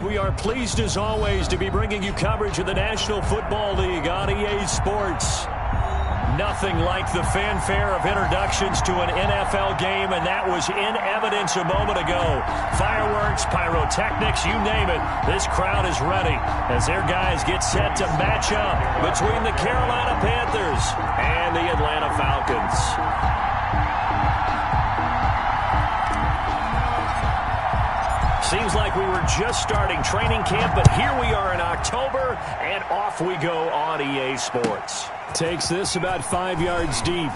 We are pleased as always to be bringing you coverage of the National Football League on EA Sports. Nothing like the fanfare of introductions to an NFL game, and that was in evidence a moment ago. Fireworks, pyrotechnics, you name it. This crowd is ready as their guys get set to match up between the Carolina Panthers and the Atlanta Falcons. Seems like we were just starting training camp, but here we are in October, and off we go on EA Sports. Takes this about 5 yards deep.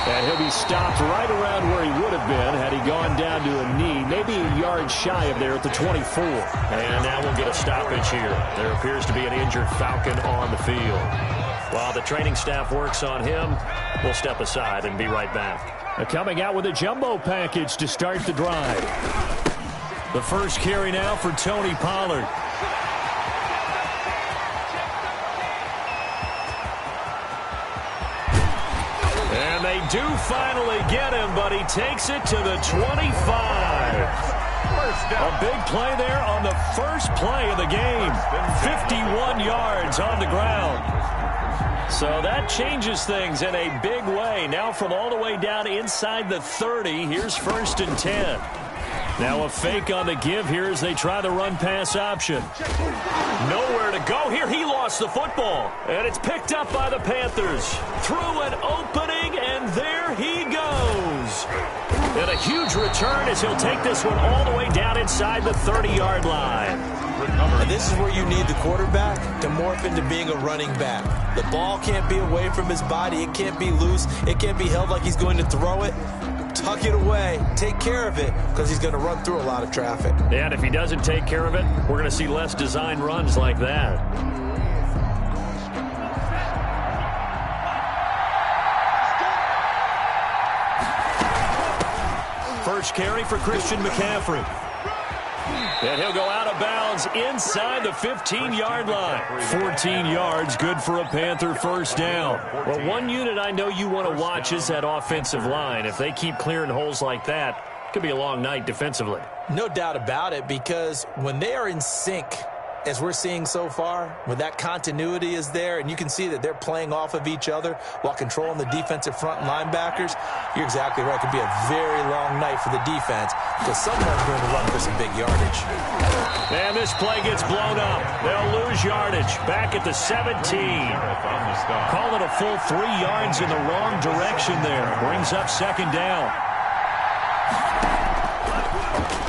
And he'll be stopped right around where he would have been had he gone down to a knee, maybe a yard shy of there at the 24. And now we'll get a stoppage here. There appears to be an injured Falcon on the field. While the training staff works on him, we'll step aside and be right back. Coming out with a jumbo package to start the drive. The first carry now for Tony Pollard. And they do finally get him, but he takes it to the 25. A big play there on the first play of the game. 51 yards on the ground. So that changes things in a big way. Now from all the way down inside the 30, here's 1st and 10. Now a fake on the give here as they try the run-pass option. Nowhere to go here. He lost the football. And it's picked up by the Panthers. Through an opening, and there he goes. And a huge return as he'll take this one all the way down inside the 30-yard line. And this is where you need the quarterback to morph into being a running back. The ball can't be away from his body. It can't be loose. It can't be held like he's going to throw it. Tuck it away. Take care of it because he's going to run through a lot of traffic. And if he doesn't take care of it, we're going to see less design runs like that. First carry for Christian McCaffrey. And he'll go out of bounds inside the 15-yard line. 14 yards, good for a Panther first down. Well, one unit I know you want to watch is that offensive line. If they keep clearing holes like that, it could be a long night defensively. No doubt about it, because when they are in sync, as we're seeing so far, when that continuity is there, and you can see that they're playing off of each other while controlling the defensive front linebackers, you're exactly right. It could be a very long night for the defense because someone's going to run for some big yardage. And this play gets blown up. They'll lose yardage. Back at the 17. Call it a full 3 yards in the wrong direction there. Brings up 2nd down.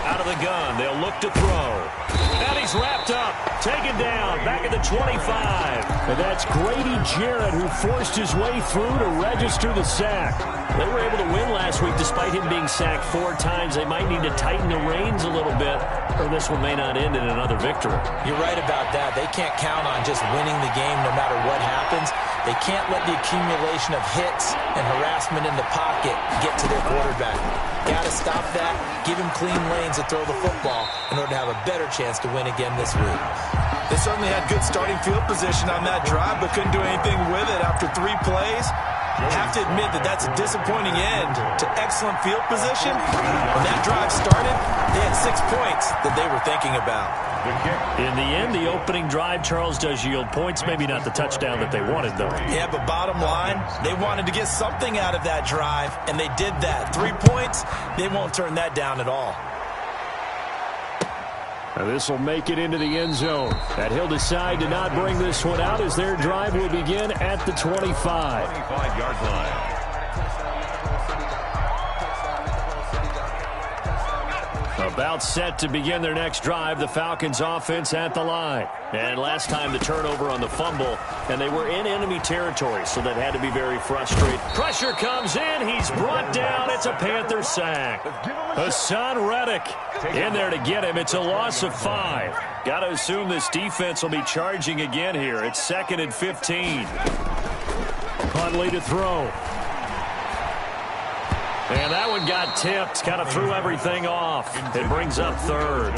Out of the gun. They'll look to throw. And he's wrapped up. Taken down. Back at the 25. And that's Grady Jarrett who forced his way through to register the sack. They were able to win last week despite him being sacked 4 times. They might need to tighten the reins a little bit, or this one may not end in another victory. You're right about that. They can't count on just winning the game no matter what happens. They can't let the accumulation of hits and harassment in the pocket get to their quarterback. Got to stop that. Give him clean lanes to throw the football in order to have a better chance to win again this week. They certainly had good starting field position on that drive, but couldn't do anything with it after 3 plays. Have to admit that that's a disappointing end to excellent field position. When that drive started, they had 6 points that they were thinking about. In the end, the opening drive, Charles, does yield points. Maybe not the touchdown that they wanted, though. Yeah, but bottom line, they wanted to get something out of that drive, and they did that. 3 points, they won't turn that down at all. This will make it into the end zone. And he'll decide to not bring this one out as their drive will begin at the 25-yard line. About set to begin their next drive, the Falcons offense at the line. And last time the turnover on the fumble, and they were in enemy territory, so that had to be very frustrating. Pressure comes in, he's brought down, it's a Panther sack. Hassan Reddick in there to get him. It's a loss of 5. Got to assume this defense will be charging again here. It's 2nd and 15. Huntley to throw. And that one got tipped, kind of threw everything off. It brings up 3rd.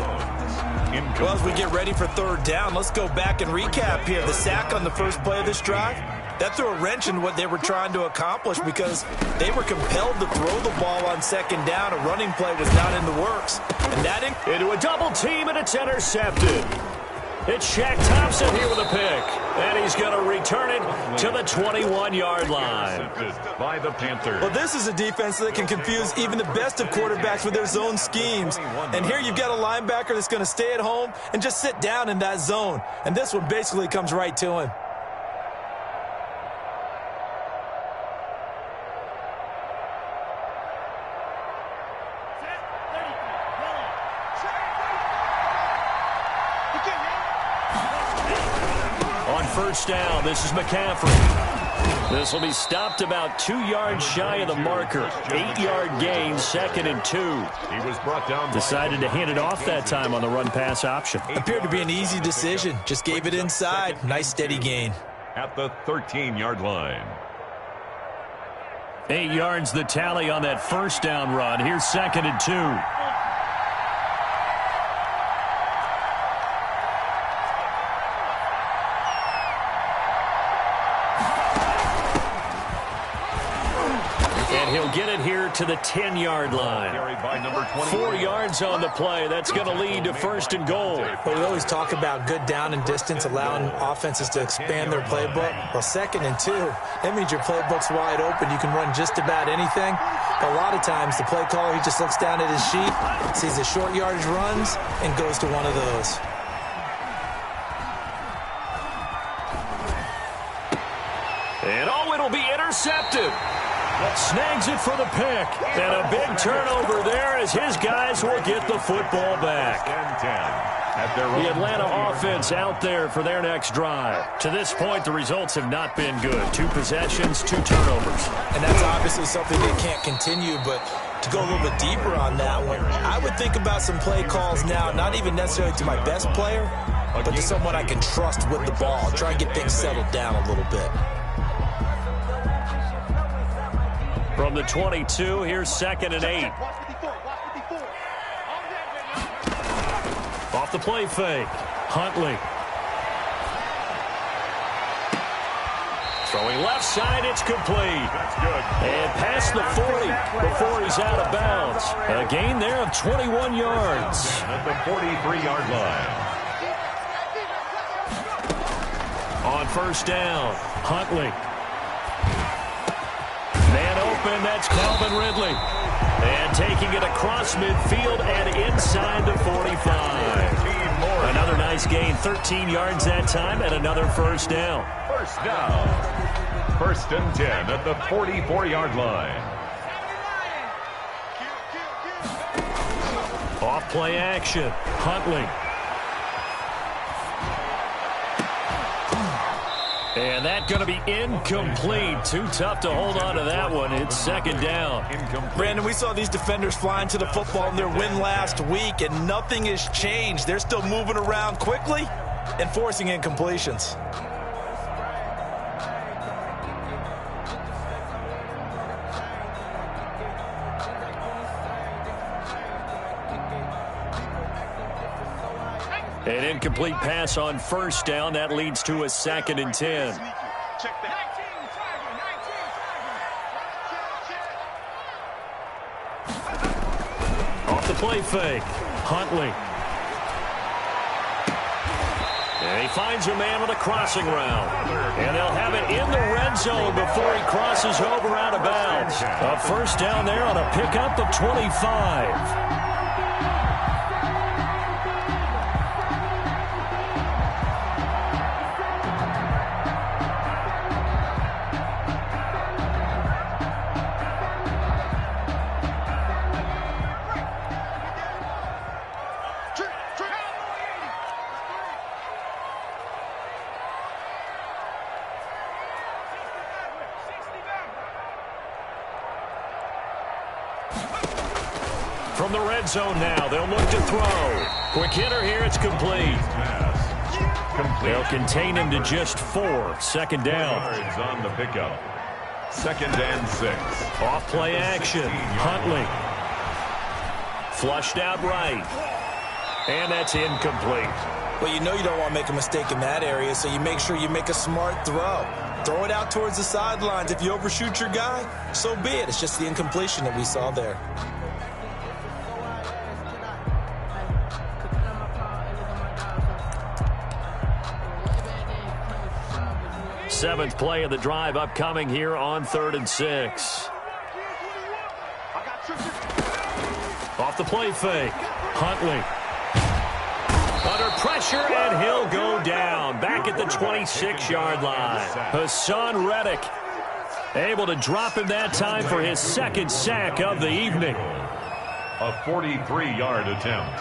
Well, as we get ready for 3rd down, let's go back and recap here. The sack on the first play of this drive, That threw a wrench in what they were trying to accomplish because they were compelled to throw the ball on second down. A running play was not in the works. And that into a double team, and it's intercepted. It's Shaq Thompson here with a pick. And he's going to return it to the 21-yard line. By the Panthers. Well, this is a defense that can confuse even the best of quarterbacks with their zone schemes. And here you've got a linebacker that's going to stay at home and just sit down in that zone. And this one basically comes right to him. First down, this is McCaffrey. This will be stopped about 2 yards shy of the marker. 8-yard gain, 2nd and 2. He was brought down. Decided to hand it off that time on the run-pass option. Appeared to be an easy decision. Just gave it inside. Nice steady gain. At the 13-yard line. 8 yards the tally on that first down run. Here's 2nd and 2. Get it here to the 10-yard line. 4 yards on the play. That's going to lead to 1st and goal. Well, we always talk about good down and distance, allowing offenses to expand their playbook. Well, 2nd and 2, that means your playbook's wide open. You can run just about anything. But a lot of times, the play caller, he just looks down at his sheet, sees the short yardage runs, and goes to one of those. And it'll be intercepted. Snags it for the pick. And a big turnover there as his guys will get the football back. The Atlanta offense out there for their next drive. To this point, the results have not been good. 2 possessions, 2 turnovers. And that's obviously something they can't continue, but to go a little bit deeper on that one, I would think about some play calls now, not even necessarily to my best player, but to someone I can trust with the ball. Try and get things settled down a little bit. From the 22, here's 2nd and 8. Off the play fake. Huntley. Throwing left side, it's complete. That's good. And past the 40 before he's out of bounds. A gain there of 21 yards. At the 43-yard line. On first down, Huntley. Man open, that's Calvin Ridley. And taking it across midfield and inside the 45. Another nice gain, 13 yards that time, and another first down. First down. 1st and 10 at the 44-yard line. Off play action, Huntley. And that's going to be incomplete. Too tough to hold on to that one. It's 2nd down. Brandon, we saw these defenders flying to the football in their win last week, and nothing has changed. They're still moving around quickly and forcing incompletions. An incomplete pass on first down. That leads to a 2nd and 10. Off the play fake. Huntley. And he finds a man with a crossing route. And they'll have it in the red zone before he crosses over out of bounds. A first down there on a pickup of 25. From the red zone now, they'll look to throw. Quick hitter here, it's complete. They'll contain him to just 4. 2nd down. On the pickup. 2nd and 6. Off play action. Huntley. Flushed out right. And that's incomplete. Well, you know you don't want to make a mistake in that area, so you make sure you make a smart throw. Throw it out towards the sidelines. If you overshoot your guy, so be it. It's just the incompletion that we saw there. Seventh play of the drive upcoming here on 3rd and 6. Off the play fake. Huntley. Under pressure, and he'll go down. Back at the 26-yard line. Hassan Reddick able to drop him that time for his second sack of the evening. A 43-yard attempt.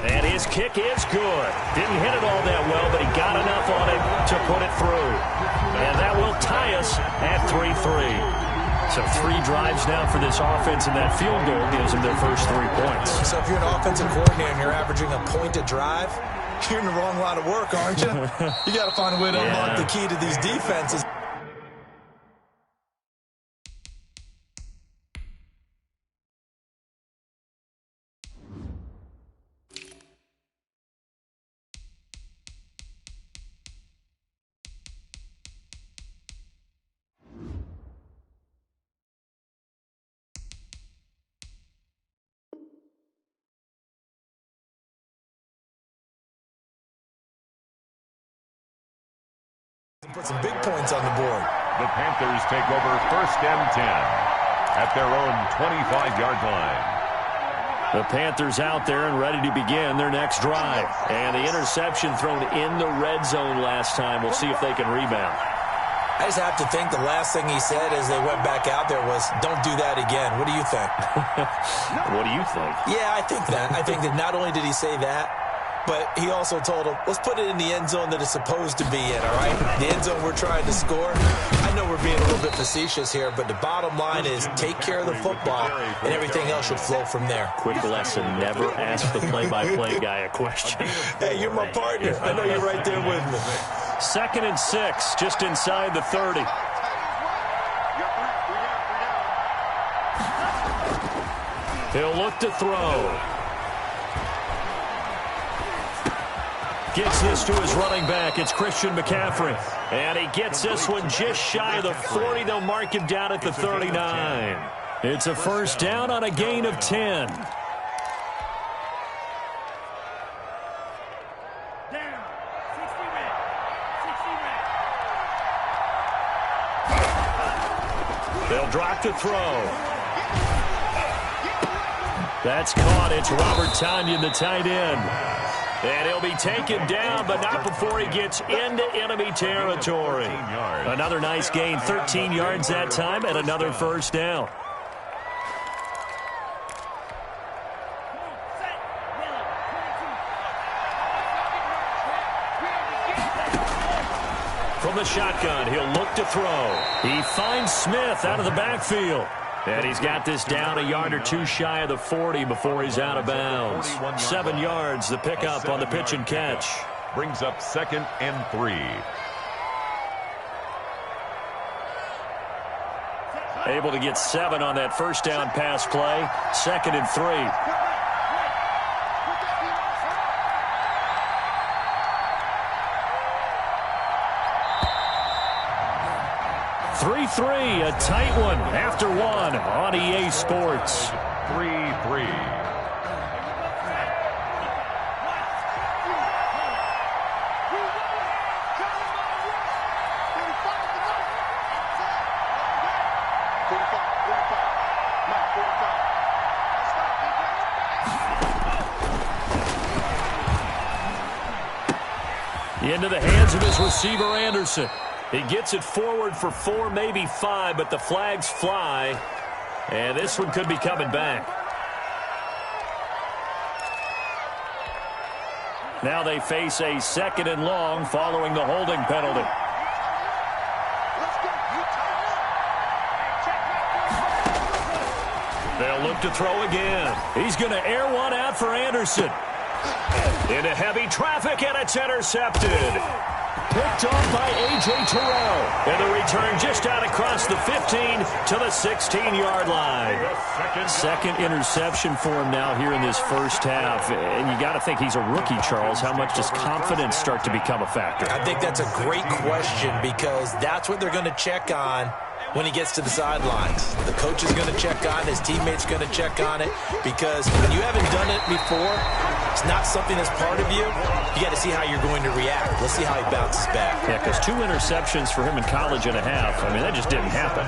And his kick is good. Didn't hit it all that well, but he got enough on it to put it through. And that will tie us at 3-3. So 3 drives now for this offense, and that field goal gives them their first 3 points. So if you're an offensive coordinator and you're averaging a point a drive, you're in the wrong line of work, aren't you? You got to find a way to unlock the key to these defenses. Put some big points on the board. The Panthers take over 1st and 10 at their own 25-yard line. The Panthers out there and ready to begin their next drive. And the interception thrown in the red zone last time. We'll see if they can rebound. I just have to think the last thing he said as they went back out there was, don't do that again. What do you think? What do you think? Yeah, I think that. I think that not only did he say that, but he also told him, let's put it in the end zone that it's supposed to be in, all right? The end zone we're trying to score. I know we're being a little bit facetious here, but the bottom line is take care of the football, and everything else should flow from there. Quick lesson, never ask the play-by-play guy a question. Hey, you're my partner. I know you're right there with me. 2nd and 6, just inside the 30. He'll look to throw. Gets this to his running back. It's Christian McCaffrey. And he gets this one just shy of the 40. They'll mark him down at the 39. It's a first down on a gain of 10. They'll drop to throw. That's caught. It's Robert Tonyan, the tight end. And he'll be taken down, but not before he gets into enemy territory. Another nice gain, 13 yards that time, and another first down. From the shotgun, he'll look to throw. He finds Smith out of the backfield. And he's got this down a yard or two shy of the 40 before he's out of bounds. 7 yards, the pickup on the pitch and catch. Brings up 2nd and 3. Able to get 7 on that first down pass play. 2nd and 3. 3-3, a tight one after 1 on EA Sports. 3-3. Into the hands of his receiver, Anderson. He gets it forward for 4, maybe 5, but the flags fly. And this one could be coming back. Now they face a 2nd and long following the holding penalty. They'll look to throw again. He's going to air one out for Anderson. Into heavy traffic, and it's intercepted. Picked off by A.J. Terrell. And the return just out across the 15 to the 16-yard line. Second interception for him now here in this first half. And you got to think he's a rookie, Charles. How much does confidence start to become a factor? I think that's a great question because that's what they're going to check on when he gets to the sidelines. The coach is going to check on it. His teammates going to check on it because when you haven't done it before, it's not something that's part of you. You got to see how you're going to react. Let's see how he bounces back. Yeah, because 2 interceptions for him in college and a half. I mean, that just didn't happen.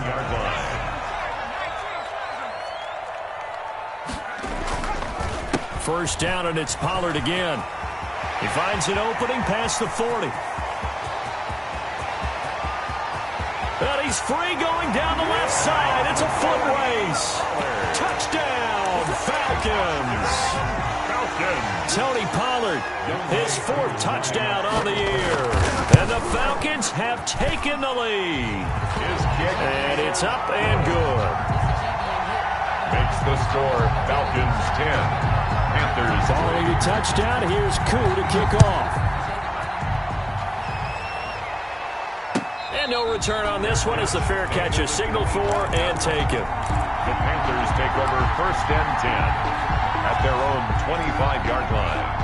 First down, and it's Pollard again. He finds an opening past the 40. And he's free going down the left side. It's a foot race. Touchdown, Falcons. Tony Pollard, his 4th touchdown on the year. And the Falcons have taken the lead. And it's up and good. Makes the score Falcons 10. Panthers. Following the touchdown, here's Koo to kick off. And no return on this one as the fair catch is signaled for and taken. The Panthers take over 1st and 10 at their own 25-yard line.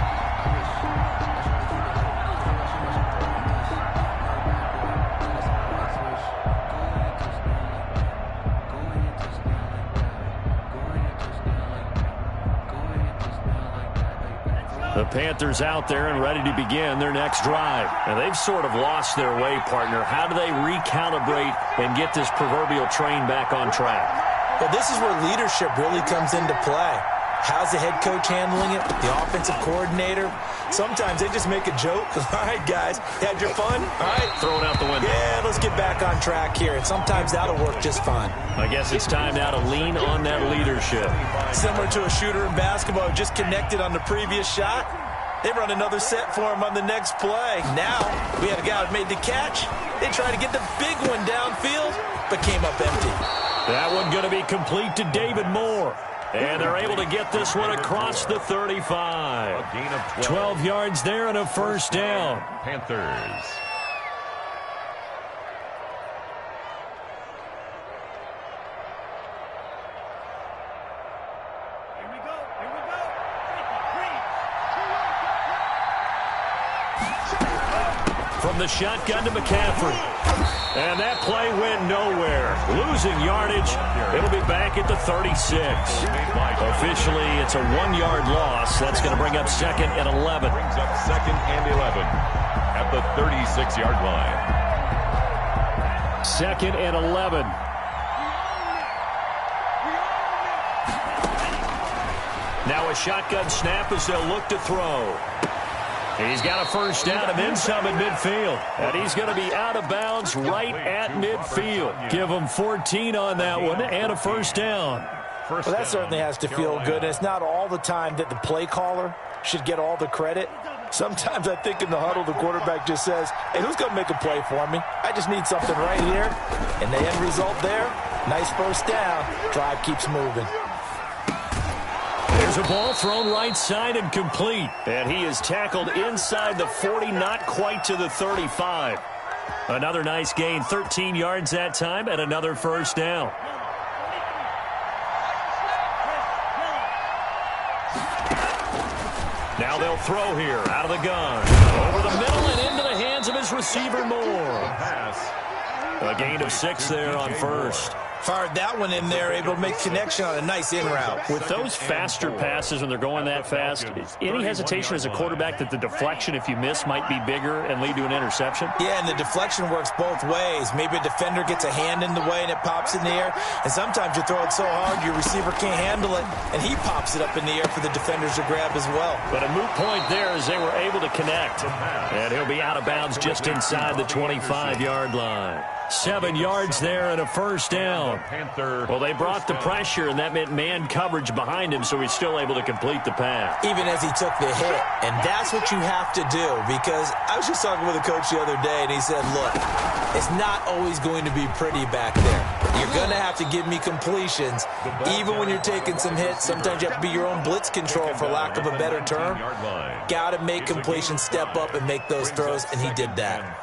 The Panthers out there and ready to begin their next drive. And they've sort of lost their way, partner. How do they recalibrate and get this proverbial train back on track? Well, this is where leadership really comes into play. How's the head coach handling it? The offensive coordinator? Sometimes they just make a joke. All right, guys, had your fun? All right. Throw it out the window. Yeah, let's get back on track here. And sometimes that'll work just fine. I guess it's time now to lean on that leadership. Similar to a shooter in basketball who just connected on the previous shot. They run another set for him on the next play. Now, we have a guy who made the catch. They tried to get the big one downfield, but came up empty. That one going to be complete to David Moore. And they're able to get this one across the 35. A gain of 12 yards there and a first down. Panthers. From the shotgun to McCaffrey. And that play went nowhere. Losing yardage. It'll be back at the 36. Officially, it's a 1-yard loss. That's going to bring up 2nd and 11. Brings up 2nd and 11 at the 36-yard line. 2nd and 11. Now a shotgun snap as they'll look to throw. He's got a first down and then some at midfield. And he's going to be out of bounds right at midfield. Give him 14 on that one and a first down. Well, that certainly has to feel good. And it's not all the time that the play caller should get all the credit. Sometimes I think in the huddle, the quarterback just says, hey, who's going to make a play for me? I just need something right here. And the end result there, nice first down. Drive keeps moving. There's a ball thrown right side and complete. And he is tackled inside the 40, not quite to the 35. Another nice gain, 13 yards that time, and another first down. Now they'll throw here, out of the gun. Over the middle and into the hands of his receiver, Moore. A gain of 6 there on first. Fired that one in there, able to make connection on a nice in route. With those faster passes when they're going that fast, any hesitation as a quarterback that the deflection, if you miss, might be bigger and lead to an interception? Yeah, and the deflection works both ways. Maybe a defender gets a hand in the way and it pops in the air. And sometimes you throw it so hard your receiver can't handle it, and he pops it up in the air for the defenders to grab as well. But a moot point there as they were able to connect. And he'll be out of bounds just inside the 25-yard line. 7 yards there and a first down. Well, they brought the pressure, and that meant man coverage behind him, so he's still able to complete the pass. Even as he took the hit. And that's what you have to do, because I was just talking with a coach the other day, and he said, look, it's not always going to be pretty back there. You're going to have to give me completions. Even when you're taking some hits, sometimes you have to be your own blitz control, for lack of a better term. Got to make completions, step up, and make those throws, and he did that.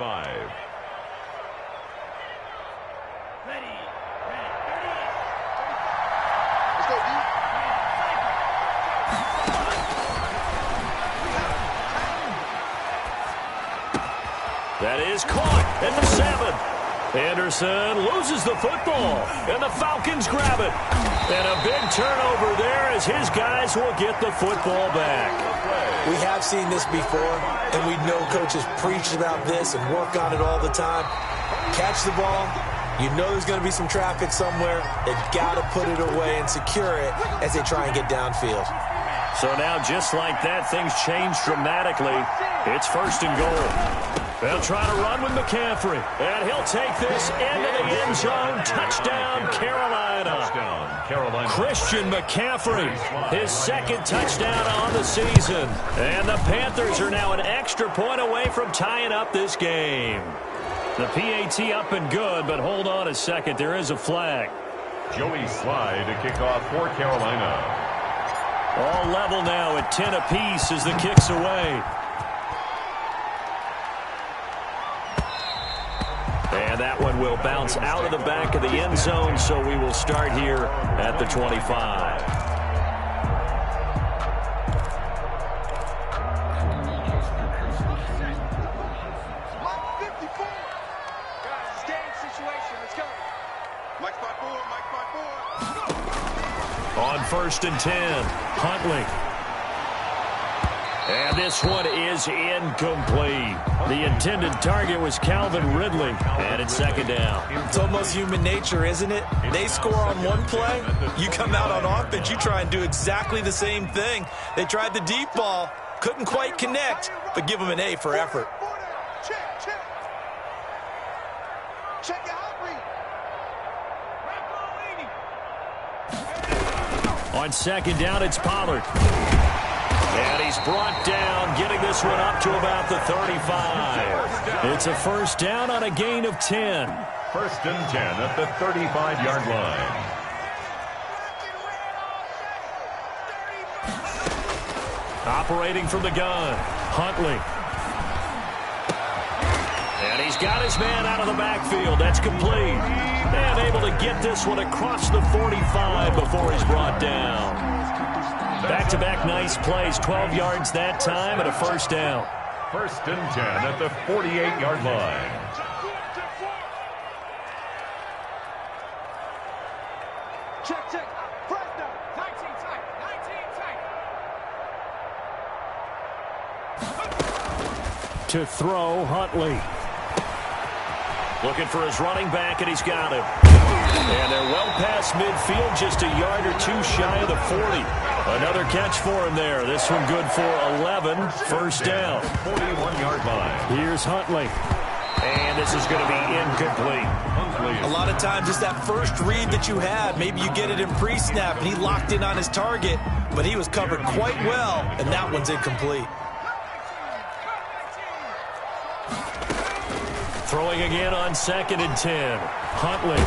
That is caught at the 7. Anderson loses the football, and the Falcons grab it. And a big turnover there as his guys will get the football back. We have seen this before, and we know coaches preach about this and work on it all the time. Catch the ball. You know there's going to be some traffic somewhere. They've got to put it away and secure it as they try and get downfield. So now, just like that, things change dramatically. It's 1st and goal. They'll try to run with McCaffrey, and he'll take this into the end zone. Touchdown, Carolina. Christian McCaffrey, his 2nd touchdown on the season. And the Panthers are now an extra point away from tying up this game. The PAT up and good, but hold on a second. There is a flag. Joey Slye to kick off for Carolina. All level now at 10 apiece as the kick's away. And that one will bounce out of the back of the end zone, so we will start here at the 25. On 1st and 10, Huntley. And this one is incomplete. The intended target was Calvin Ridley, and it's 2nd down. It's almost human nature, isn't it? They score on one play. You come out on offense, you try and do exactly the same thing. They tried the deep ball, couldn't quite connect, but give them an A for effort. On 2nd down, it's Pollard. And he's brought down, getting this one up to about the 35. It's a 1st down on a gain of 10. 1st and 10 at the 35-yard line. Operating from the gun, Huntley. And he's got his man out of the backfield. That's complete. And able to get this one across the 45 before he's brought down. Back-to-back nice plays, 12 yards that time and a 1st down. 1st and 10 at the 48-yard line. Check. Press down. 19 tight. To throw, Huntley. Looking for his running back, and he's got him. And they're well past midfield, just a yard or 2 shy of the 40. Another catch for him there. This one good for 11. 1st down. 41-yard line. Here's Huntley. And this is going to be incomplete. A lot of times, just that first read that you had, maybe you get it in pre-snap, and he locked in on his target, but he was covered quite well, and that one's incomplete. Throwing again on 2nd and 10. Huntley.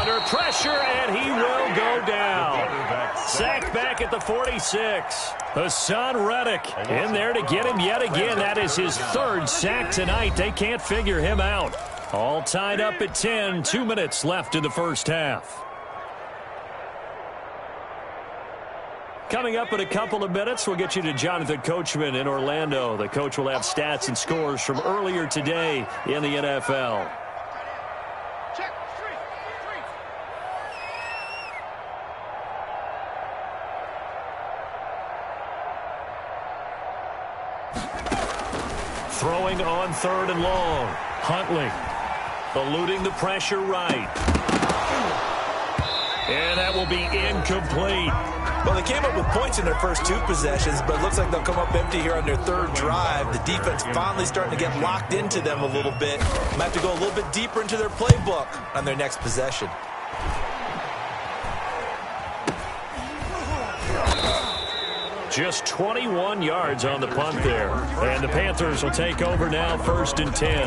Under pressure, and he will go down. Sacked back at the 46. Hassan Reddick in there to get him yet again. That is his 3rd sack tonight. They can't figure him out. All tied up at 10. 2 minutes left in the 1st half. Coming up in a couple of minutes, we'll get you to Jonathan Coachman in Orlando. The coach will have stats and scores from earlier today in the NFL. Throwing on 3rd and long. Huntley eluding the pressure right. And that will be incomplete. Well, they came up with points in their first 2 possessions, but it looks like they'll come up empty here on their 3rd drive. The defense finally starting to get locked into them a little bit. Might have to go a little bit deeper into their playbook on their next possession. Just 21 yards on the punt there. And the Panthers will take over now, 1st and 10.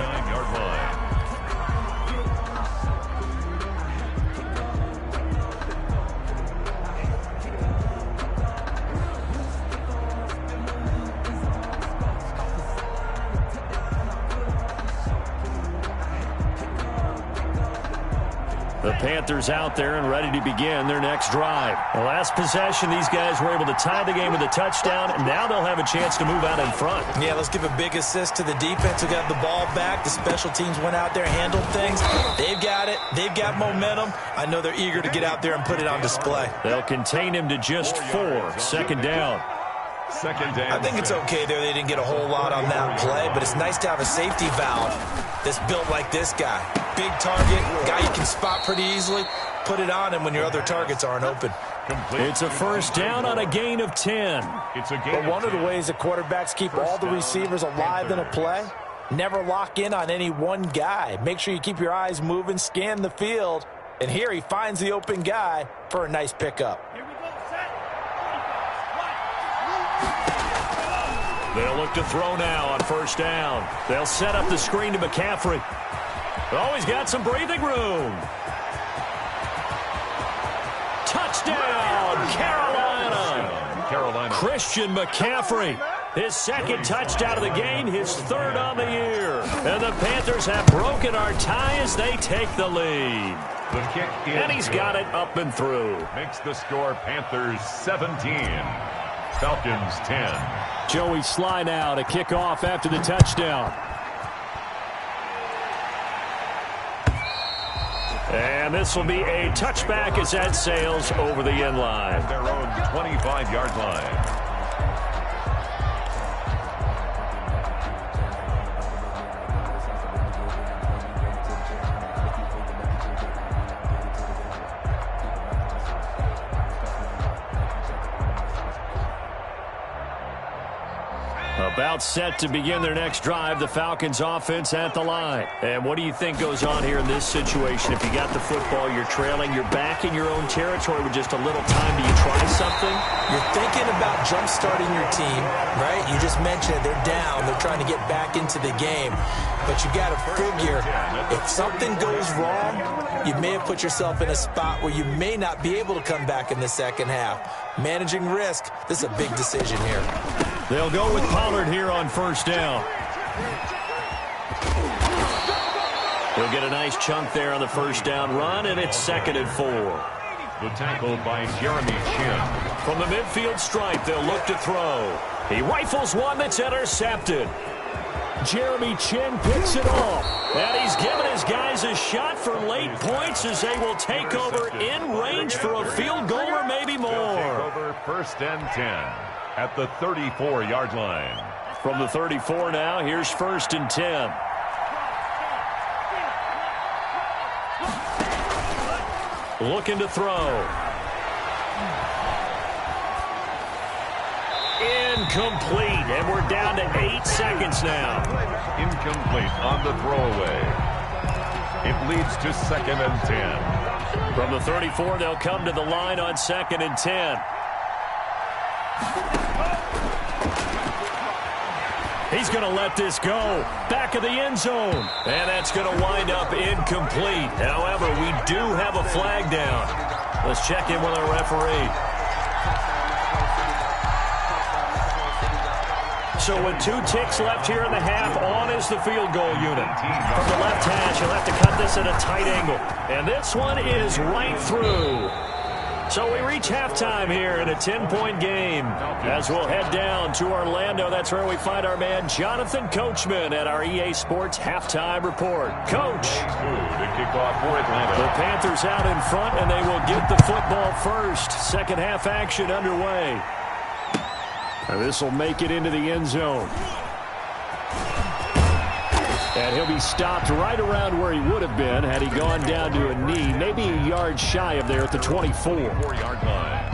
Panthers out there and ready to begin their next drive. The last possession, these guys were able to tie the game with a touchdown, and now they'll have a chance to move out in front. Yeah, let's give a big assist to the defense who got the ball back. The special teams went out there, handled things. They've got it. They've got momentum. I know they're eager to get out there and put it on display. They'll contain him to just 4. Second down. I think it's okay there. They didn't get a whole lot on that play, but it's nice to have a safety valve that's built like this guy. Big target, guy you can spot pretty easily. Put it on him when your other targets aren't open. It's a first down on a gain of 10. But one of the ways that quarterbacks keep all the receivers alive in a play, never lock in on any one guy. Make sure you keep your eyes moving, scan the field, and here he finds the open guy for a nice pickup. They'll look to throw now on first down. They'll set up the screen to McCaffrey. Oh, he's got some breathing room. Touchdown, Carolina. Christian McCaffrey. His second touchdown of the game, his third on the year. And the Panthers have broken our tie as they take the lead. The kick is and he's got it up and through. Makes the score Panthers 17, Falcons 10. Joey Sly now to kick off after the touchdown. And this will be a touchback as that sails over the end line. Their own 25-yard line. About set to begin their next drive, the Falcons offense at the line. And what do you think goes on here in this situation? If you got the football, you're trailing, you're back in your own territory with just a little time. Do you try something? You're thinking about jump-starting your team, right? You just mentioned it. They're down. They're trying to get back into the game. But you got to figure, if something goes wrong, you may have put yourself in a spot where you may not be able to come back in the second half. Managing risk, this is a big decision here. They'll go with Pollard here on first down. They'll get a nice chunk there on the first down run, and it's 2nd and 4. The tackle by Jeremy Chin. From the midfield stripe, they'll look to throw. He rifles one that's intercepted. Jeremy Chin picks it off. And he's given his guys a shot for late points as they will take over in range for a field goal or maybe more. They'll take over 1st and 10. At the 34-yard line. From the 34 now, here's 1st and 10. Looking to throw. Incomplete, and we're down to 8 seconds now. Incomplete on the throwaway. It leads to 2nd and 10. From the 34, they'll come to the line on 2nd and 10. He's going to let this go. Back of the end zone. And that's going to wind up incomplete. However, we do have a flag down. Let's check in with our referee. So with 2 ticks left here in the half, on is the field goal unit. From the left hash, he'll have to cut this at a tight angle. And this one is right through. So we reach halftime here in a 10-point game. As we'll head down to Orlando, that's where we find our man Jonathan Coachman at our EA Sports Halftime Report. Coach. The kickoff for Atlanta. The Panthers out in front, and they will get the football first. Second half action underway. And this will make it into the end zone. And he'll be stopped right around where he would have been had he gone down to a knee, maybe a yard shy of there at the 24. 4-yard line.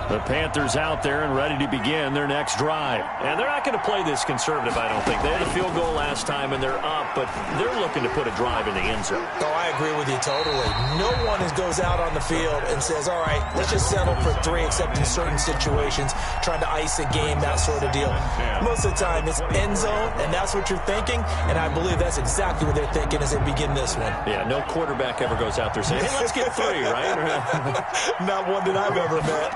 The Panthers out there and ready to begin their next drive. And they're not going to play this conservative, I don't think. They had a field goal last time, and they're up, but they're looking to put a drive in the end zone. Oh, I agree with you totally. No one goes out on the field and says, all right, let's just settle for 3, except in certain situations, trying to ice a game, that sort of deal. Most of the time, it's end zone, and that's what you're thinking, and I believe that's exactly what they're thinking as they begin this one. Yeah, no quarterback ever goes out there saying, hey, let's get 3, right? Not one that I've ever met.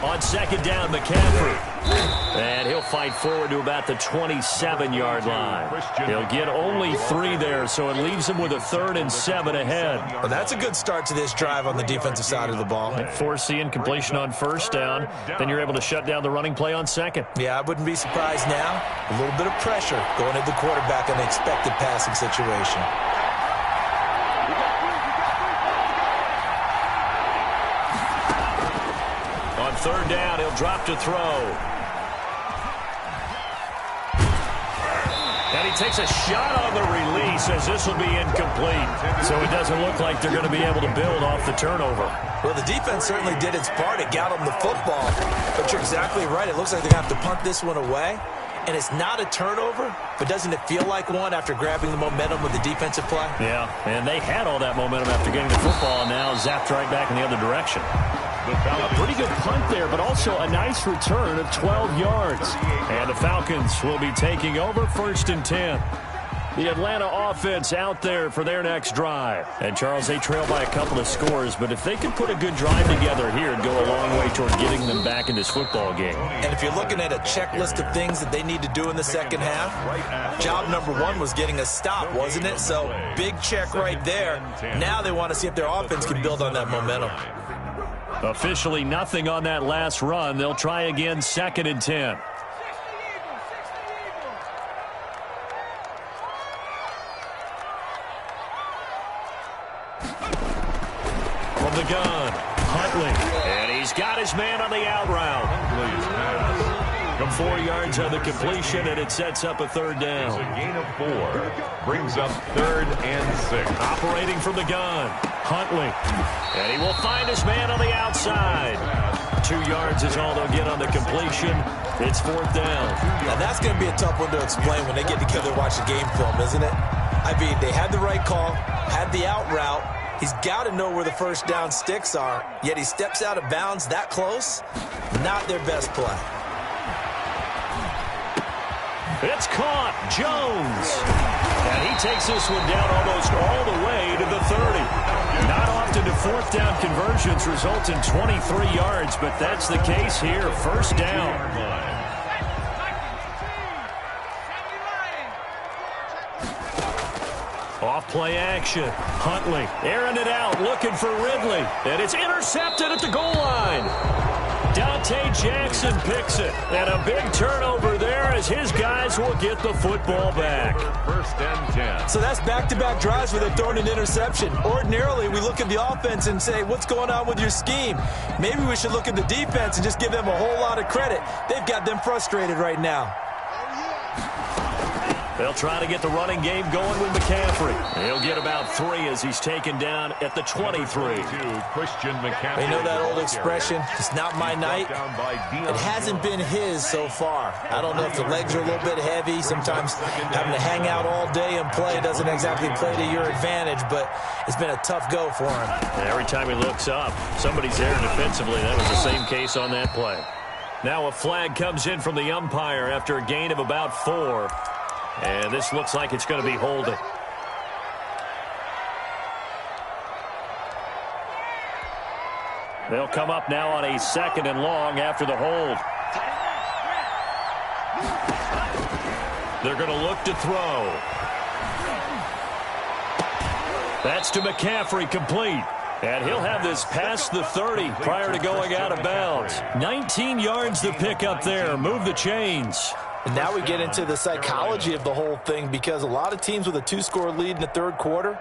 On second down, McCaffrey. And he'll fight forward to about the 27-yard line. He'll get only 3 there, so it leaves him with a 3rd and 7 ahead. Well, that's a good start to this drive on the defensive side of the ball. Force the incompletion on first down. Then you're able to shut down the running play on second. Yeah, I wouldn't be surprised now. A little bit of pressure going at the quarterback in the expected passing situation. On third down, he'll drop to throw. And he takes a shot on the release as this will be incomplete. So it doesn't look like they're going to be able to build off the turnover. Well, the defense certainly did its part. It got them the football. But you're exactly right. It looks like they're going to have to punt this one away. And it's not a turnover, but doesn't it feel like one after grabbing the momentum with the defensive play? Yeah, and they had all that momentum after getting the football and now zapped right back in the other direction. A pretty good punt there, but also a nice return of 12 yards. And the Falcons will be taking over 1st and 10. The Atlanta offense out there for their next drive. And, Charles, they trail by a couple of scores, but if they could put a good drive together here, it'd go a long way toward getting them back in this football game. And if you're looking at a checklist of things that they need to do in the second half, job number 1 was getting a stop, wasn't it? So, big check right there. Now they want to see if their offense can build on that momentum. Officially nothing on that last run. They'll try again 2nd and 10. From the gun, Huntley. And he's got his man on the out route. From 4 yards on the completion, and it sets up a 3rd down. It's a gain of 4. Brings up 3rd and 6. Operating from the gun, Huntley. And he will find his man on the outside. 2 yards is all they'll get on the completion. It's 4th down. Now that's going to be a tough one to explain when they get together and watch the game film, isn't it? I mean, they had the right call, had the out route. He's got to know where the first down sticks are, yet he steps out of bounds that close. Not their best play. It's caught. Jones. And he takes this one down almost all the way to the 30. Not often do 4th down conversions result in 23 yards, but that's the case here. 1st down. Off play action. Huntley airing it out, looking for Ridley. And it's intercepted at the goal line. Dante Jackson picks it. And a big turnover there as his guys will get the football back. 1st and 10. So that's back-to-back drives where they're throwing an interception. Ordinarily, we look at the offense and say, what's going on with your scheme? Maybe we should look at the defense and just give them a whole lot of credit. They've got them frustrated right now. They'll try to get the running game going with McCaffrey. He'll get about 3 as he's taken down at the 23. Christian McCaffrey. They know that old expression, it's not my night. It hasn't been his so far. I don't know if the legs are a little bit heavy. Sometimes having to hang out all day and play doesn't exactly play to your advantage, but it's been a tough go for him. And every time he looks up, somebody's there defensively. That was the same case on that play. Now a flag comes in from the umpire after a gain of about 4. And this looks like it's going to be holding. They'll come up now on a 2nd and long after the hold. They're going to look to throw. That's to McCaffrey, complete. And he'll have this past the 30 prior to going out of bounds. 19 yards to pick up there. Move the chains. And now we get into the psychology of the whole thing, because a lot of teams with a 2-score lead in the 3rd quarter,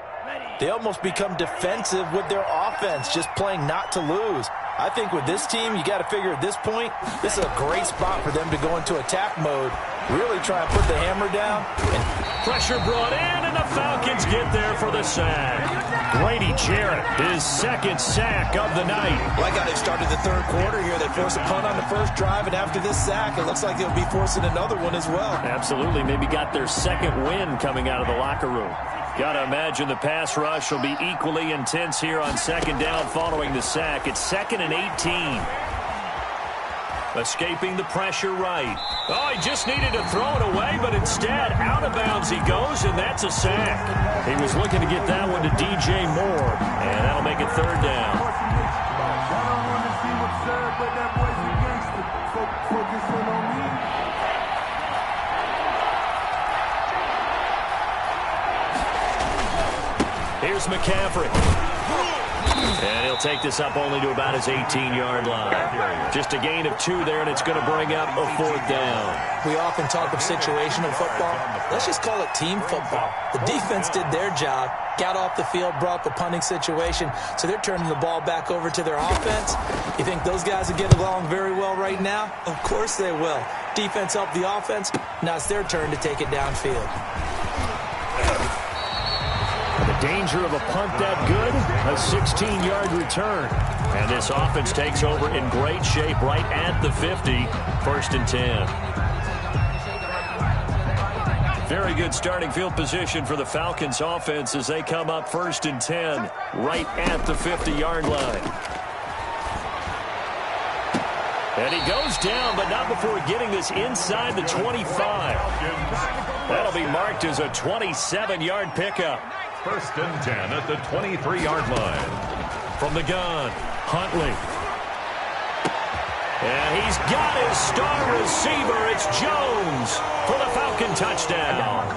they almost become defensive with their offense, just playing not to lose. I think with this team, you got to figure at this point, this is a great spot for them to go into attack mode, really try and put the hammer down. Pressure brought in, and the Falcons get there for the sack. Grady Jarrett, his 2nd sack of the night. Like how they started the 3rd quarter here. They forced a punt on the first drive, and after this sack, it looks like they'll be forcing another one as well. Absolutely. Maybe got their 2nd win coming out of the locker room. Got to imagine the pass rush will be equally intense here on 2nd down following the sack. It's 2nd and 18. Escaping the pressure right. Oh, he just needed to throw it away, but instead, out of bounds he goes, and that's a sack. He was looking to get that one to DJ Moore, and that'll make it 3rd down. Here's McCaffrey. And he'll take this up only to about his 18-yard line. Just a gain of 2 there, and it's going to bring up a 4th down. We often talk of situational football. Let's just call it team football. The defense did their job, got off the field, brought the punting situation, so they're turning the ball back over to their offense. You think those guys will get along very well right now? Of course they will. Defense helped the offense. Now it's their turn to take it downfield. The danger of a punt that good, a 16-yard return. And this offense takes over in great shape right at the 50, 1st and 10. Very good starting field position for the Falcons offense as they come up 1st and 10 right at the 50-yard line. And he goes down, but not before getting this inside the 25. That'll be marked as a 27-yard pickup. 1st and 10 at the 23-yard line. From the gun, Huntley. And he's got his star receiver. It's Jones for the Falcon touchdown.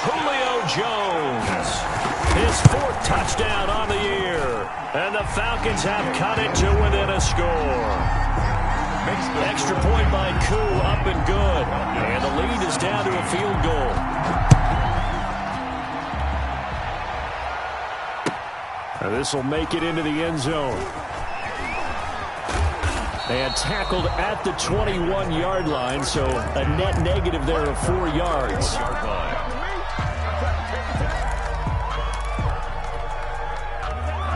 Julio Jones. His 4th touchdown on the year. And the Falcons have cut it to within a score. Extra point by Koo, up and good. And the lead is down to a field goal. This will make it into the end zone. And tackled at the 21-yard line, so a net negative there of 4 yards.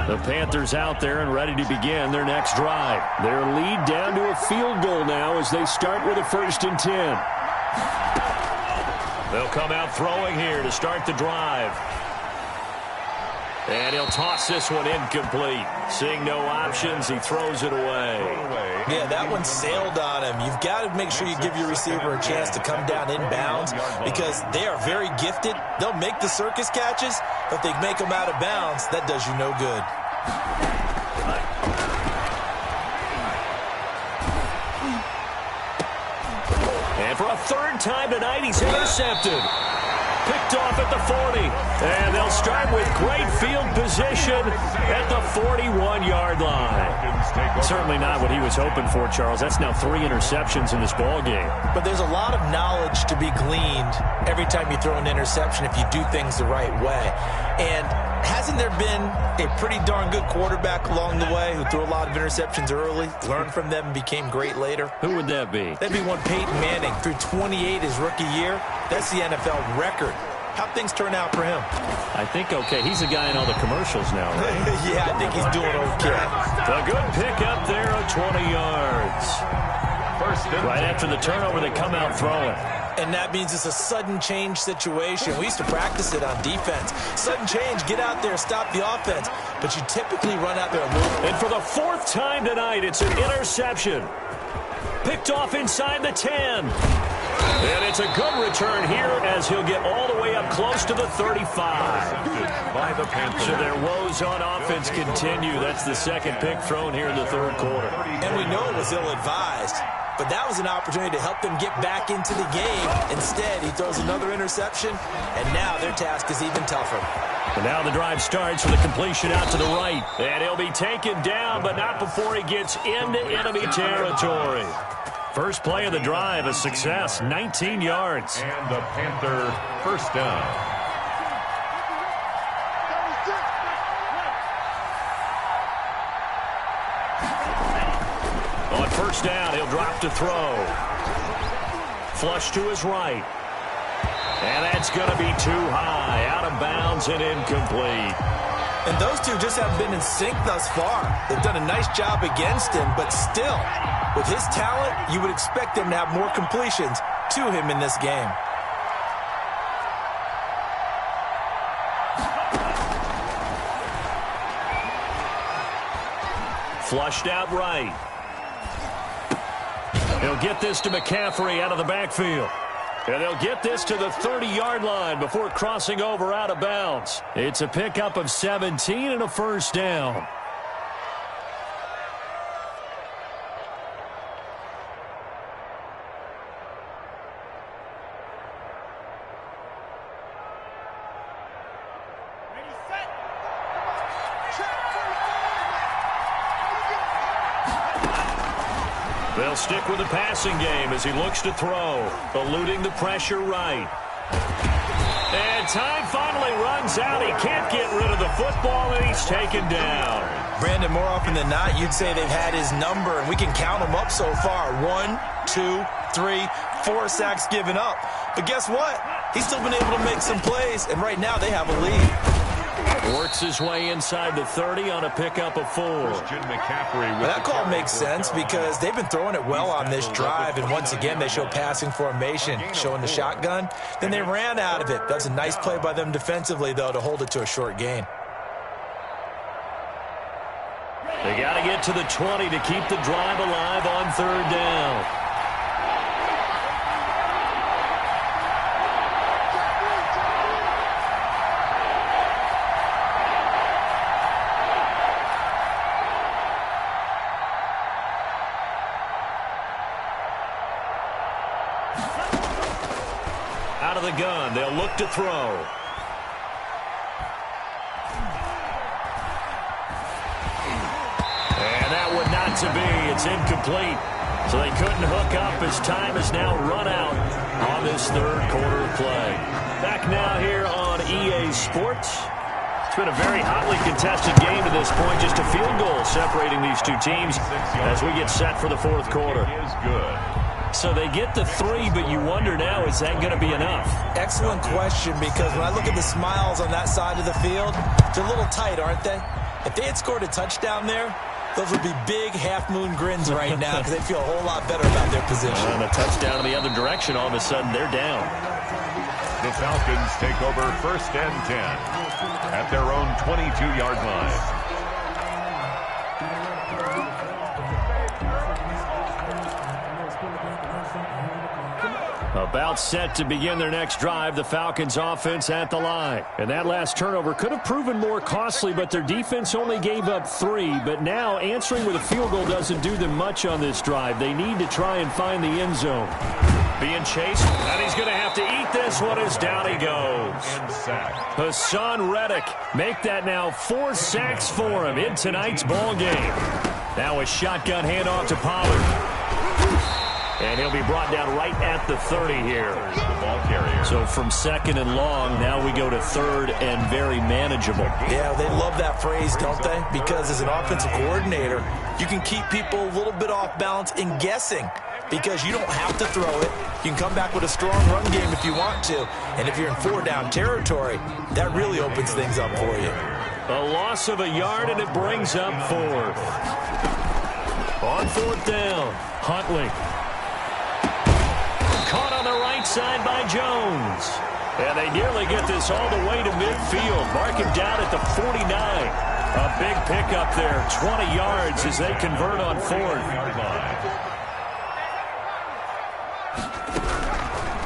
The Panthers out there and ready to begin their next drive. Their lead down to a field goal now as they start with a 1st and 10. They'll come out throwing here to start the drive. And he'll toss this one incomplete. Seeing no options, he throws it away. Yeah, that one sailed on him. You've got to make sure you give your receiver a chance to come down inbounds because they are very gifted. They'll make the circus catches, but if they make them out of bounds, that does you no good. And for a 3rd time tonight, he's intercepted. Picked off at the 40. And they'll start with great field position at the 41-yard line. Certainly not what he was hoping for, Charles. That's now 3 interceptions in this ball game. But there's a lot of knowledge to be gleaned every time you throw an interception if you do things the right way. And hasn't there been a pretty darn good quarterback along the way who threw a lot of interceptions early, learned from them, and became great later? Who would that be? That'd be one Peyton Manning. Threw 28 his rookie year. That's the NFL record. How'd things turn out for him? I think okay. He's the guy in all the commercials now, right? Yeah, I think he's doing okay. A good pickup there of 20 yards. Right after the turnover, they come out throwing. And that means it's a sudden change situation. We used to practice it on defense. Sudden change, get out there, stop the offense. But you typically run out there and move. And for the 4th time tonight, it's an interception. Picked off inside the 10. And it's a good return here as he'll get all the way up close to the 35. By the Panthers. So their woes on offense continue. That's the 2nd pick thrown here in the 3rd quarter. And we know it was ill-advised. But that was an opportunity to help them get back into the game. Instead, he throws another interception, and now their task is even tougher. And now the drive starts with a completion out to the right. And he'll be taken down, but not before he gets into enemy territory. First play of the drive, a success, 19 yards. And the Panther 1st down. On 1st down, he'll drop to throw. Flush to his right. And that's going to be too high, out of bounds and incomplete. And those two just haven't been in sync thus far. They've done a nice job against him, but still, with his talent, you would expect them to have more completions to him in this game. Flushed out right. He'll get this to McCaffrey out of the backfield. And they'll get this to the 30-yard line before crossing over out of bounds. It's a pickup of 17 and a 1st down. They'll stick with the passing game as he looks to throw, eluding the pressure right. And time finally runs out. He can't get rid of the football, and he's taken down. Brandon, more often than not, you'd say they've had his number, and we can count them up so far. 1, 2, 3, 4 sacks given up. But guess what? He's still been able to make some plays, and right now they have a lead. Works his way inside the 30 on a pickup of 4. That call makes sense because they've been throwing it well on this drive, and once again they show passing formation, showing the shotgun. Then they ran out of it. That's a nice play by them defensively, though, to hold it to a short gain. They got to get to the 20 to keep the drive alive on 3rd down. Out of the gun, they'll look to throw. And that would not to be. It's incomplete. So they couldn't hook up as time is now run out on this 3rd quarter of play. Back now here on EA Sports. It's been a very hotly contested game to this point. Just a field goal separating these two teams as we get set for the 4th quarter. So they get the 3, but you wonder now, is that going to be enough? Excellent question, because when I look at the smiles on that side of the field, they're a little tight, aren't they? If they had scored a touchdown there, those would be big half-moon grins right now because they feel a whole lot better about their position. And a touchdown in the other direction, all of a sudden they're down. The Falcons take over 1st and 10 at their own 22-yard line. About set to begin their next drive, the Falcons offense at the line. And that last turnover could have proven more costly, but their defense only gave up 3. But now answering with a field goal doesn't do them much on this drive. They need to try and find the end zone. Being chased, and he's going to have to eat this one as down he goes. Hassan Reddick make that now 4 sacks for him in tonight's ball game. Now a shotgun handoff to Pollard. And he'll be brought down right at the 30 here. The ball carrier. So from 2nd and long, now we go to 3rd and very manageable. Yeah, they love that phrase, don't they? Because as an offensive coordinator, you can keep people a little bit off balance in guessing because you don't have to throw it. You can come back with a strong run game if you want to. And if you're in 4-down territory, that really opens things up for you. A loss of a yard, and it brings up 4th. On 4th down, Huntley. Caught on the right side by Jones. And they nearly get this all the way to midfield. Mark him down at the 49. A big pickup there, 20 yards as they convert on 4th.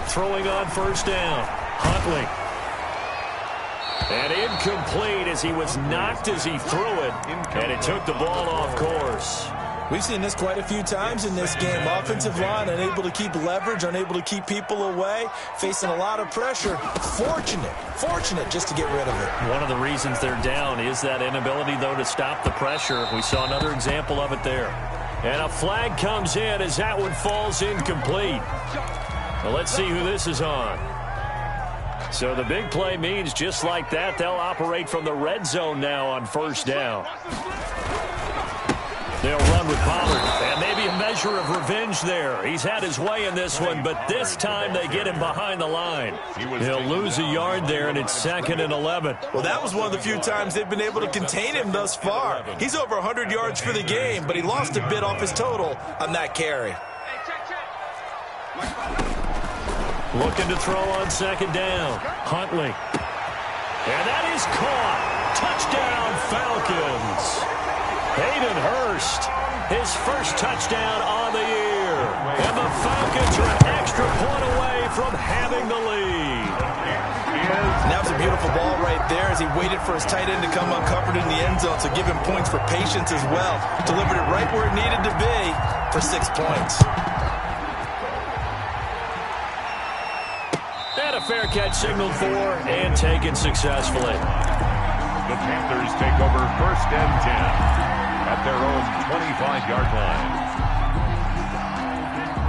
Throwing on 1st down, Huntley. And incomplete as he was knocked as he threw it. And it took the ball off course. We've seen this quite a few times in this game. Offensive line unable to keep leverage, unable to keep people away, facing a lot of pressure. Fortunate just to get rid of it. One of the reasons they're down is that inability, though, to stop the pressure. We saw another example of it there. And a flag comes in as that one falls incomplete. Well, let's see who this is on. So the big play means just like that, they'll operate from the red zone now on 1st down. They'll run with Pollard, and maybe a measure of revenge there. He's had his way in this one, but this time they get him behind the line. He'll lose a yard there, and it's 2nd and 11. Well, that was one of the few times they've been able to contain him thus far. He's over 100 yards for the game, but he lost a bit off his total on that carry. Looking to throw on 2nd down. Huntley. And that is caught. Touchdown, Falcons. Hayden Hurst, his first touchdown on the year. And the Falcons are an extra point away from having the lead. That was a beautiful ball right there as he waited for his tight end to come uncovered in the end zone, so give him points for patience as well. Delivered it right where it needed to be for 6 points. And a fair catch signaled for and taken successfully. The Panthers take over 1st and 10 at their own 25-yard line.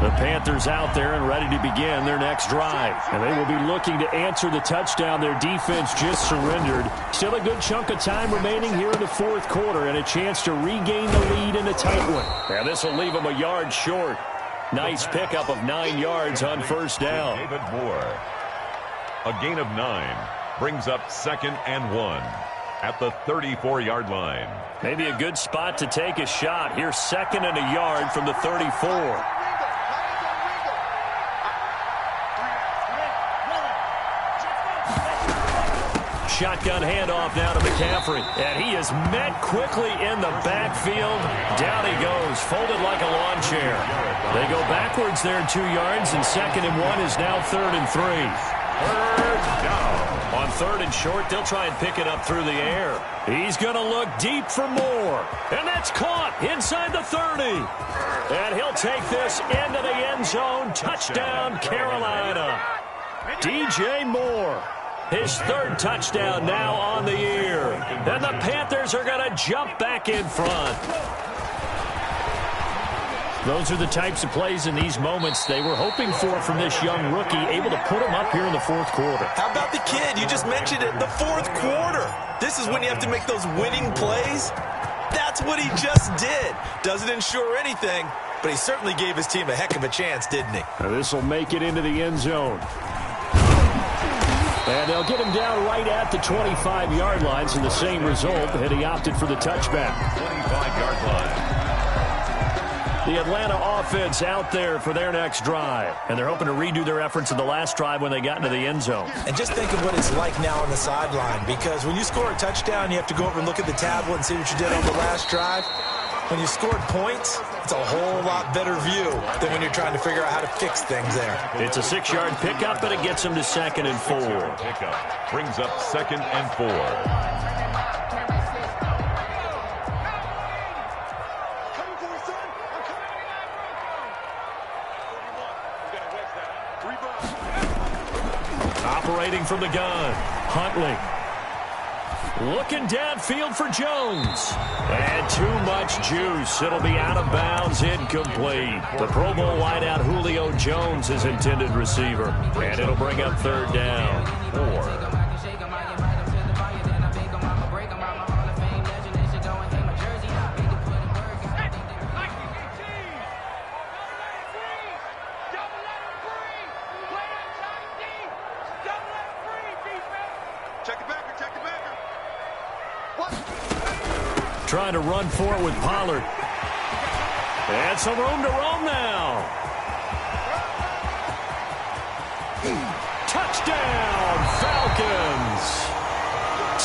The Panthers out there and ready to begin their next drive. And they will be looking to answer the touchdown their defense just surrendered. Still a good chunk of time remaining here in the fourth quarter and a chance to regain the lead in a tight one. And this will leave them a yard short. Nice pickup of 9 yards on first down. David Moore. A gain of 9 brings up 2nd and 1 at the 34-yard line. Maybe a good spot to take a shot. Here's 2nd and a yard from the 34. Shotgun handoff now to McCaffrey. And he is met quickly in the backfield. Down he goes, folded like a lawn chair. They go backwards there 2 yards, and 2nd and 1 is now 3rd and 3. Third down. On 3rd and short, they'll try and pick it up through the air. He's going to look deep for more. And that's caught inside the 30. And he'll take this into the end zone. Touchdown, Carolina. DJ Moore. His 3rd touchdown now on the year. And the Panthers are going to jump back in front. Those are the types of plays in these moments they were hoping for from this young rookie, able to put him up here in the fourth quarter. How about the kid? You just mentioned it, the fourth quarter. This is when you have to make those winning plays. That's what he just did. Doesn't ensure anything, but he certainly gave his team a heck of a chance, didn't he? Now this will make it into the end zone. And they'll get him down right at the 25-yard line, so the same result, and he opted for the touchback. 25-yard line. The Atlanta offense out there for their next drive. And they're hoping to redo their efforts in the last drive when they got into the end zone. And just think of what it's like now on the sideline, because when you score a touchdown, you have to go over and look at the tablet and see what you did on the last drive. When you scored points, it's a whole lot better view than when you're trying to figure out how to fix things there. It's a 6-yard pickup, but it gets them to 2nd and 4. Pickup brings up 2nd and 4. Operating from the gun, Huntley. Looking downfield for Jones. And too much juice. It'll be out of bounds, incomplete. The Pro Bowl wideout Julio Jones is intended receiver. And it'll bring up 3rd down. 4. Trying to run for it with Pollard. And some room to roam now. Touchdown, Falcons.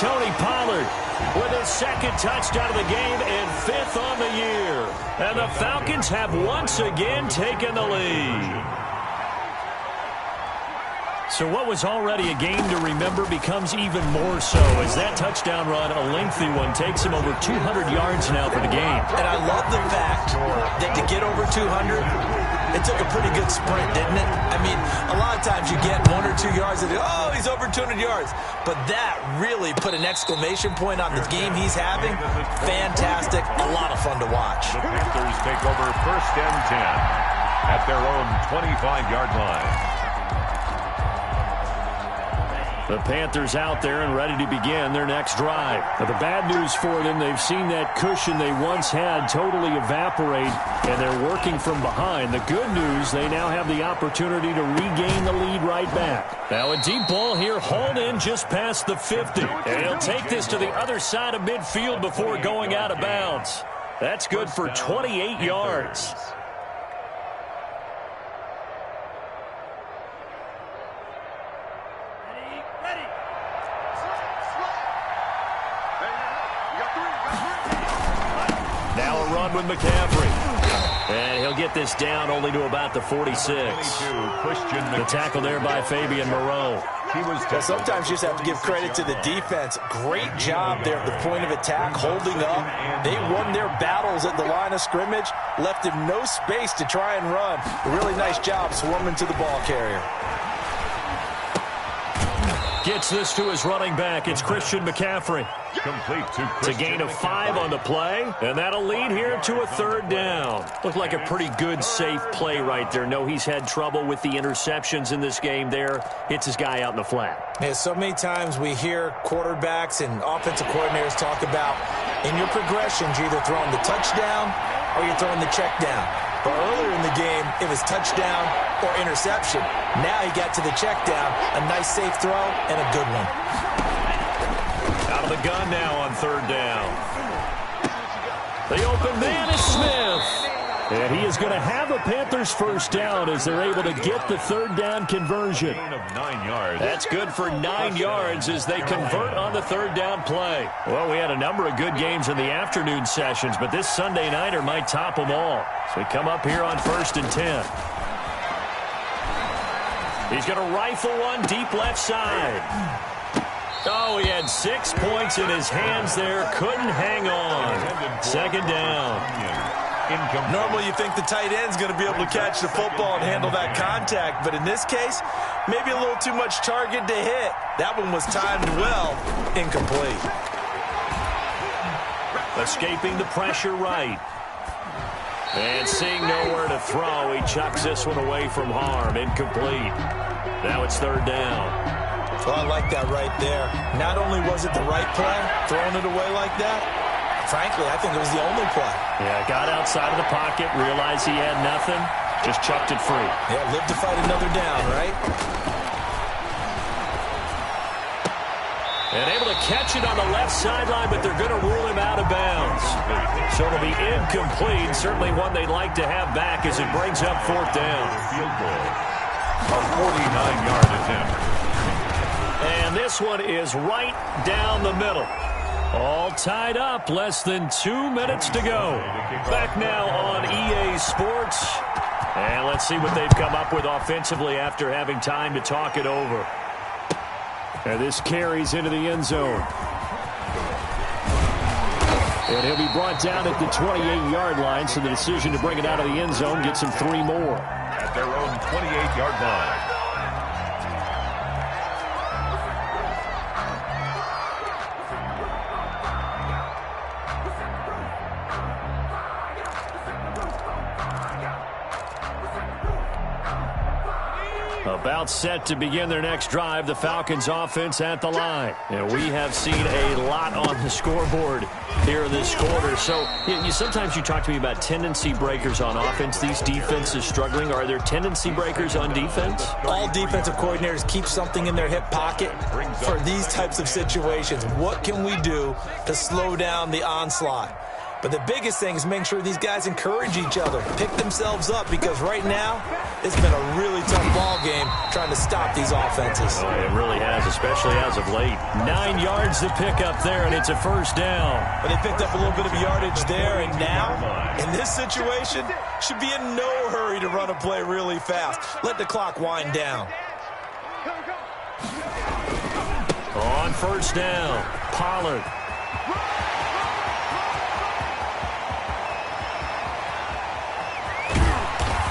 Tony Pollard with his 2nd touchdown of the game and 5th on the year. And the Falcons have once again taken the lead. So what was already a game to remember becomes even more so as that touchdown run, a lengthy one, takes him over 200 yards now for the game. And I love the fact that to get over 200, it took a pretty good sprint, didn't it? I mean, a lot of times you get 1 or 2 yards and, oh, he's over 200 yards. But that really put an exclamation point on the game he's having. Fantastic. A lot of fun to watch. The Panthers take over 1st and 10 at their own 25-yard line. The Panthers out there and ready to begin their next drive. Now, the bad news for them, they've seen that cushion they once had totally evaporate, and they're working from behind. The good news, they now have the opportunity to regain the lead right back. Now, a deep ball here, hauled in just past the 50. And he'll take this to the other side of midfield before going out of bounds. That's good for 28 yards. With McCaffrey. And he'll get this down only to about the 46. The tackle there by Fabian Moreau. Sometimes you just have to give credit to the defense. Great job there at the point of attack, holding up. They won their battles at the line of scrimmage, left him no space to try and run. A really nice job swarming to the ball carrier. gets this to his running back. It's Christian McCaffrey. Complete to It's a gain of 5 on the play, and that'll lead here to a third down. Looked like a pretty good, safe play right there. No, he's had trouble with the interceptions in this game there. Hits his guy out in the flat. Yeah, so many times we hear quarterbacks and offensive coordinators talk about in your progressions, you're either throwing the touchdown or you're throwing the check down. But earlier in the game, it was touchdown or interception. Now he got to the check down, a nice safe throw, and a good one. Out of the gun now on third down. The open man is Smith. And he is going to have a Panthers first down as they're able to get the third down conversion. Gain of 9 yards. That's good for 9 yards as they convert on the third down play. Well, we had a number of good games in the afternoon sessions, but this Sunday nighter might top them all. So we come up here on 1st and 10. He's going to rifle one deep left side. Oh, he had 6 points in his hands there. Couldn't hang on. Second down. Normally you think the tight end's going to be able to catch the football and handle that contact, but in this case, maybe a little too much target to hit. That one was timed well, incomplete. Escaping the pressure right. And seeing nowhere to throw, he chucks this one away from harm. Incomplete. Now it's third down. Well, I like that right there. Not only was it the right play, throwing it away like that, frankly, I think it was the only play. Yeah, got outside of the pocket, realized he had nothing, just chucked it free. Yeah, live to fight another down, right? And able to catch it on the left sideline, but they're going to rule him out of bounds. So it'll be incomplete. Certainly one they'd like to have back as it brings up fourth down. Field goal. A 49-yard attempt. And this one is right down the middle. All tied up, less than 2 minutes to go. Back now on EA Sports. And let's see what they've come up with offensively after having time to talk it over. And this carries into the end zone. And he'll be brought down at the 28-yard line, so the decision to bring it out of the end zone gets him 3 more. At their own 28-yard line. About set to begin their next drive, the Falcons offense at the line. And we have seen a lot on the scoreboard here this quarter. So sometimes you talk to me about tendency breakers on offense. These defenses struggling. Are there tendency breakers on defense? All defensive coordinators keep something in their hip pocket for these types of situations. What can we do to slow down the onslaught? But the biggest thing is making sure these guys encourage each other, pick themselves up, because right now it's been a really tough ball game trying to stop these offenses. Oh, it really has, especially as of late. 9 yards to pick up there, and it's a first down. But they picked up a little bit of yardage there, and now, in this situation, should be in no hurry to run a play really fast. Let the clock wind down. On first down, Pollard.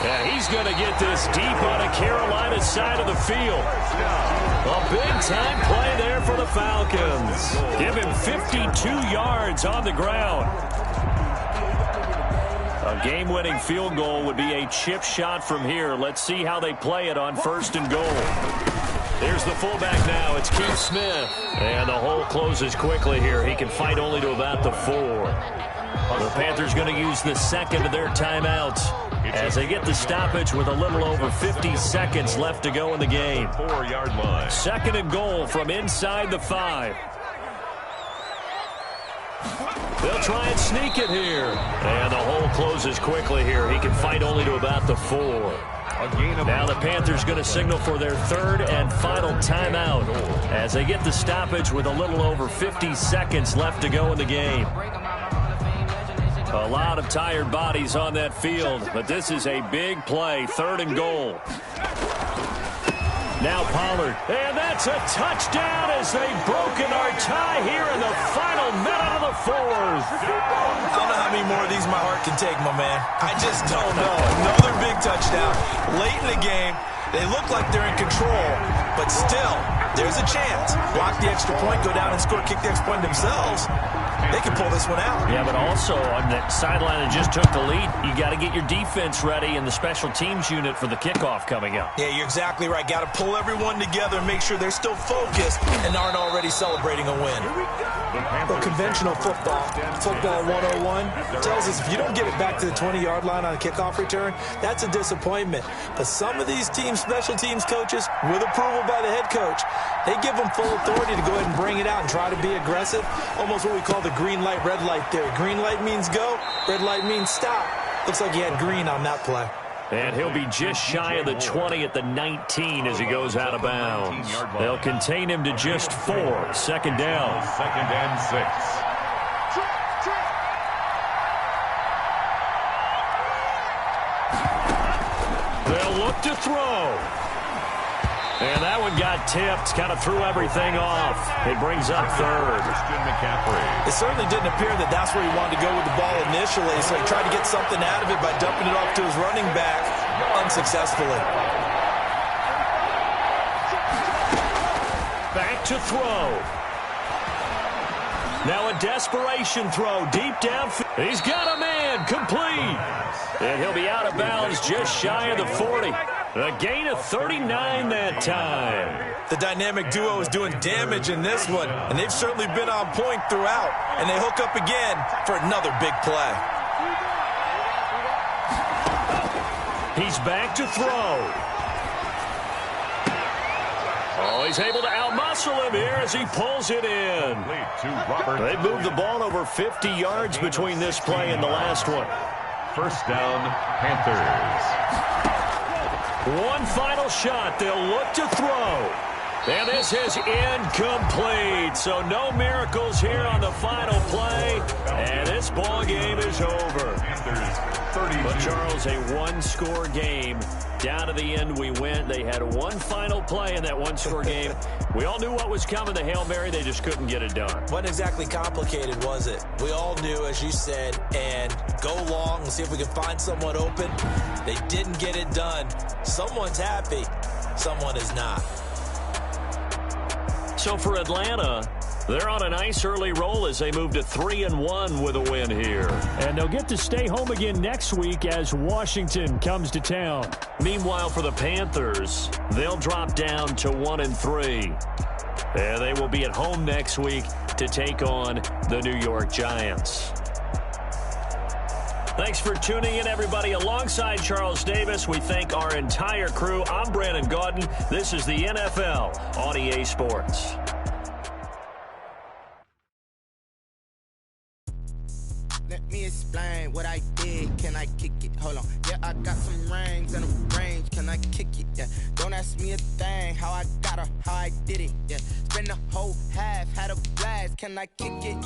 And he's going to get this deep on a Carolina side of the field. A big-time play there for the Falcons. Give him 52 yards on the ground. A game-winning field goal would be a chip shot from here. Let's see how they play it on first and goal. There's the fullback now. It's Keith Smith. And the hole closes quickly here. He can fight only to about the 4. The Panthers going to use the second of their timeouts as they get the stoppage with a little over 50 seconds left to go in the game. 4-yard line. Second and goal from inside the 5. They'll try and sneak it here. And the hole closes quickly here. He can fight only to about the 4. Now the Panthers going to signal for their third and final timeout as they get the stoppage with a little over 50 seconds left to go in the game. A lot of tired bodies on that field, but this is a big play. Third and goal. Now Pollard. And that's a touchdown as they've broken our tie here in the final minute of the 4th. I don't know how many more of these my heart can take, my man. I just don't know. Another big touchdown late in the game. They look like they're in control, but still, there's a chance. Block the extra point, go down and score, kick the extra point themselves. They can pull this one out. Yeah, but also on that sideline that just took the lead, you got to get your defense ready and the special teams unit for the kickoff coming up. Yeah, you're exactly right. Got to pull everyone together and make sure they're still focused and aren't already celebrating a win. Well, conventional football 101, tells us if you don't get it back to the 20-yard line on a kickoff return, that's a disappointment. But some of these teams, special teams coaches, with approval by the head coach, they give them full authority to go ahead and bring it out and try to be aggressive, almost what we call the green light, red light theory. Green light means go, red light means stop. Looks like he had green on that play. And he'll be just shy of the 20 at the 19 as he goes out of bounds. They'll contain him to just 4. Second down. Second and 6. They'll look to throw. And that one got tipped, kind of threw everything off. It brings up third. It certainly didn't appear that that's where he wanted to go with the ball initially, so he tried to get something out of it by dumping it off to his running back unsuccessfully. Back to throw. Now a desperation throw deep down. He's got a man, complete. And he'll be out of bounds just shy of the 40. A gain of 39 that time. The dynamic duo is doing damage in this one, and they've certainly been on point throughout. And they hook up again for another big play. He's back to throw. Oh, he's able to outmuscle him here as he pulls it in. They moved the ball over 50 yards between this play and the last one. First down, Panthers. One final shot. They'll look to throw. And this is incomplete. So no miracles here on the final play. And this ball game is over. But Charles, a one-score game. Down to the end we went. They had one final play in that one-score game. We all knew what was coming, the Hail Mary. They just couldn't get it done. Wasn't exactly complicated, was it? We all knew, as you said, and go long and see if we can find someone open. They didn't get it done. Someone's happy. Someone is not. So for Atlanta, they're on a nice early roll as they move to 3-1 with a win here. And they'll get to stay home again next week as Washington comes to town. Meanwhile, for the Panthers, they'll drop down to 1-3. And they will be at home next week to take on the New York Giants. Thanks for tuning in, everybody. Alongside Charles Davis, we thank our entire crew. I'm Brandon Gaudin. This is the NFL on EA Sports. Let me explain what I did. Can I kick it? Hold on. Yeah, I got some rings and a range. Can I kick it? Yeah. Don't ask me a thing. How I got her, how I did it. Yeah. Spend the whole half, had a blast. Can I kick it?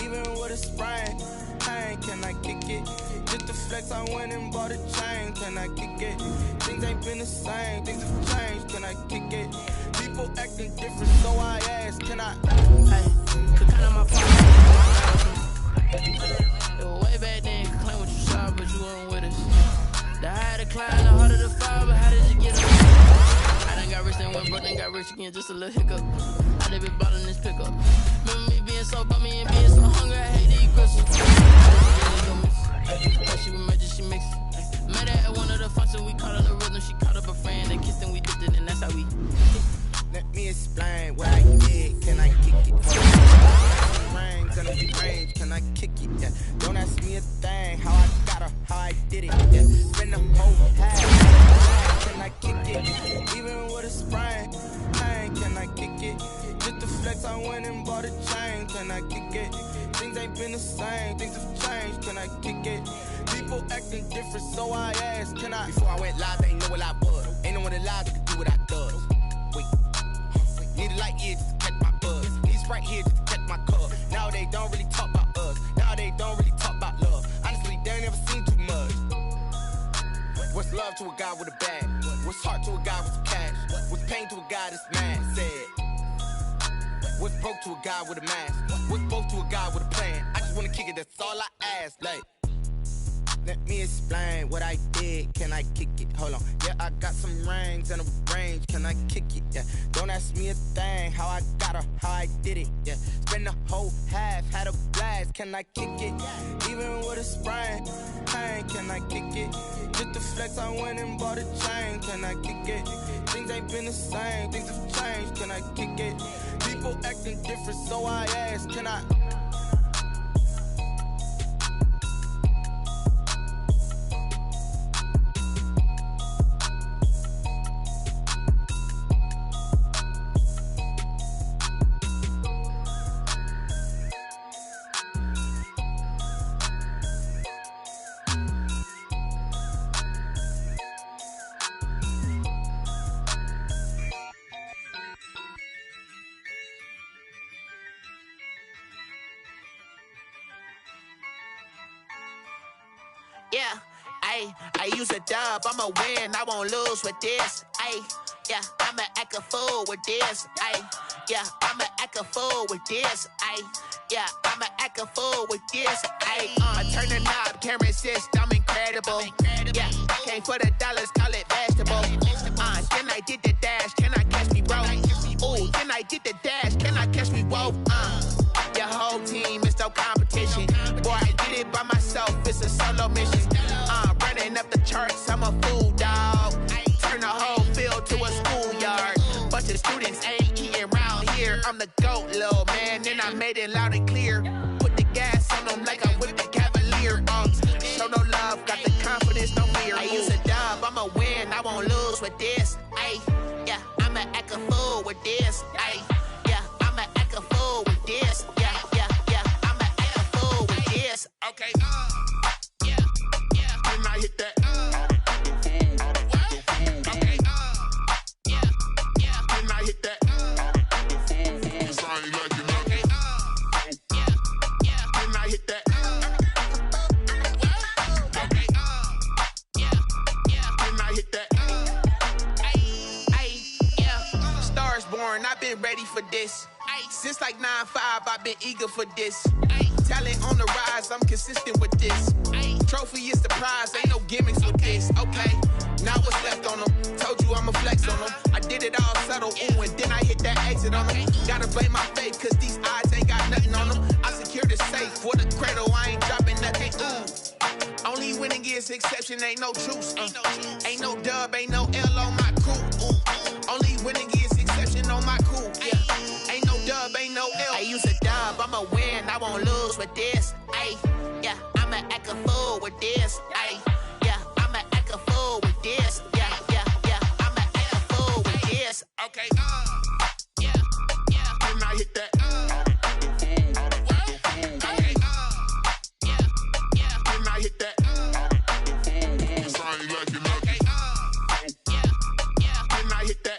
Even with a sprain. Pain, can I kick it? Just the flex, I went and bought a chain. Can I kick it? Things ain't been the same. Things have changed. Can I kick it? People acting different, so I ask. Can I? Hey, could count on my pocket. Way back then, you claim what you saw, but you weren't with us. The higher the climb, the harder the fall, but how did you get up? I done got rich and went broke, then got rich again, just a little hiccup. I done been ballin' this pickup. Remember me being so bummy and being so hungry, I hate to eat crystals. She was magic, she mixed it. Met her at one of the functions, we caught her the rhythm, she caught up a friend, they kissed and we dipped it, and that's how we. Let me explain what I did, can I kick it? Rings and a range, can I kick it? Yeah. Don't ask me a thing, how I got her, how I did it. Yeah. Spend the whole half, can I kick it? Even with a sprain, pain, can I kick it? Just the flex, I went and bought a chain, can I kick it? Things ain't been the same, things have changed, can I kick it? People acting different, so I asked, can I? Before I went live, they ain't know what I was. Ain't no one alive that could do what I does. Wait, need a light here just to catch my buzz. Need Sprite here just to catch my cup. Now they don't really talk about us. Now they don't really talk about love. Honestly, they ain't never seen too much. What's love to a guy with a bag? What's heart to a guy with some cash? What's pain to a guy that's mad? Said. What's broke to a guy with a mask? What's broke to a guy with a plan? I just wanna kick it, that's all I ask. Like, Let me explain what I did. Can I kick it? Hold on. Yeah, I got some rings and a range. Can I kick it? Yeah. Don't ask me a thing. How I got her, how I did it. Yeah. Spend the whole half, had a blast. Can I kick it? Even with a sprain. Pain, can I kick it? Just the flex, I went and bought a chain. Can I kick it? Things ain't been the same. Things have changed. Can I kick it? People acting different, so I ask. Can I? Yeah, I use a dub, I'ma win, I won't lose with this. Yeah, I'ma act a fool with this. Yeah, I'ma act a fool with this. Yeah, I'ma act a fool with this. I turn the knob, can't resist, I'm incredible. Yeah, came for the dollars, call it vegetable. Then I did the dash, can I catch me, bro? Ooh, then I did the dash, can I catch me, whoa? Your whole team is no competition. Boy, I did it by myself, it's a solo mission. Running up the charts, I'm a fool, dog. Turn the whole field to a schoolyard. Bunch of students ain't eating round here. I'm the GOAT, little man, and I made it loud and clear. Put the gas on them like I'm with the Cavalier. Show no love, got the confidence, no fear. I use a dub, I'ma win, I won't lose with this. Yeah, I'ma act a fool with this. Yeah, I'ma act a fool with this. Yeah, I'ma act a fool with this. Okay. Yeah. When I hit that. Okay. Yeah. When I hit that. Cause I ain't like it. Okay. Yeah. When I hit that. Okay. Yeah. When I hit that. Yeah. Stars born, I've been ready for this. Since like 9-5, I've been eager for this. Talent on the rise, I'm consistent with this. Trophy is the prize, ain't no gimmicks with this. Okay, now what's left on them? Told you I'ma flex on them. I did it all subtle, ooh, and then I hit that exit on them. Gotta blame my faith, cause these odds ain't got nothing on them. I secured the safe for the cradle, I ain't dropping nothing, ooh. Only winning is exception, ain't no truce. Ain't no dub, ain't no L on my crew. Ooh. Only winning is exception on my crew. Yeah. Ain't no dub, ain't no L. I use a dub, I'ma win, I won't lose with this. Yeah, I'ma act a fool with this. Yeah, I'ma act a fool with this. Yeah, I'ma act a fool with this. Okay. Yeah. When I hit that. Okay. Yeah. When I hit that. Cause I ain't like it. Okay. Yeah. When I hit that.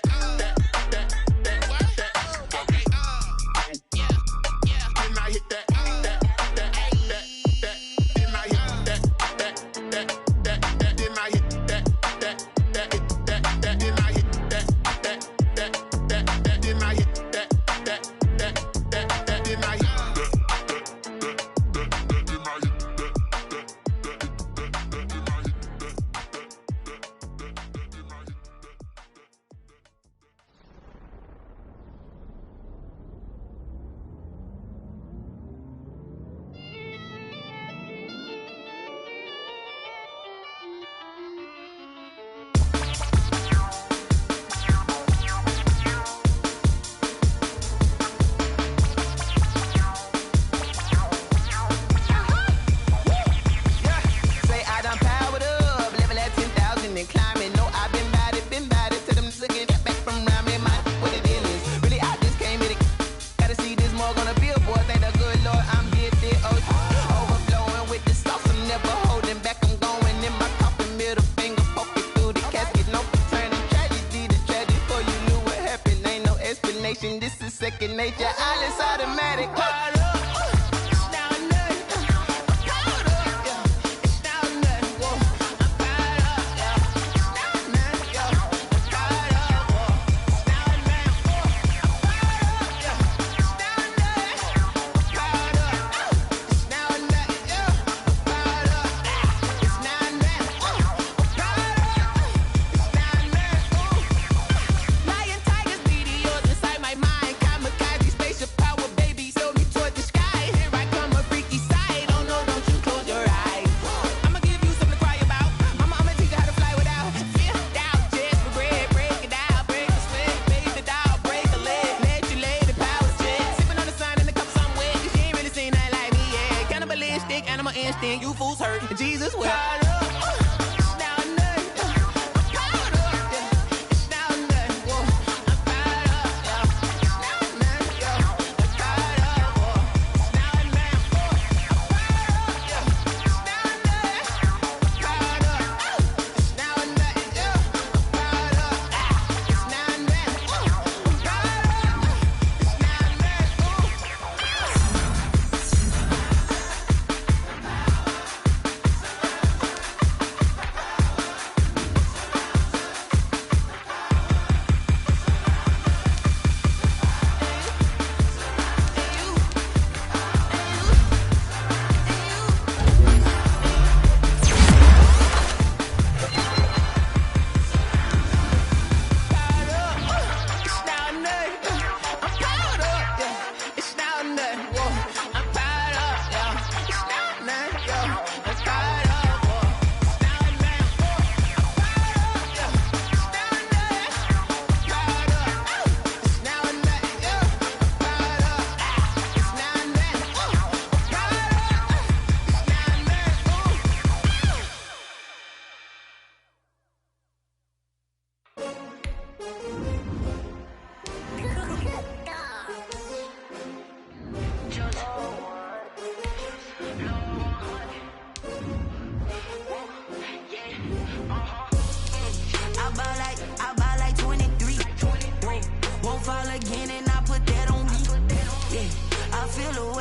This is second nature, all is automatic.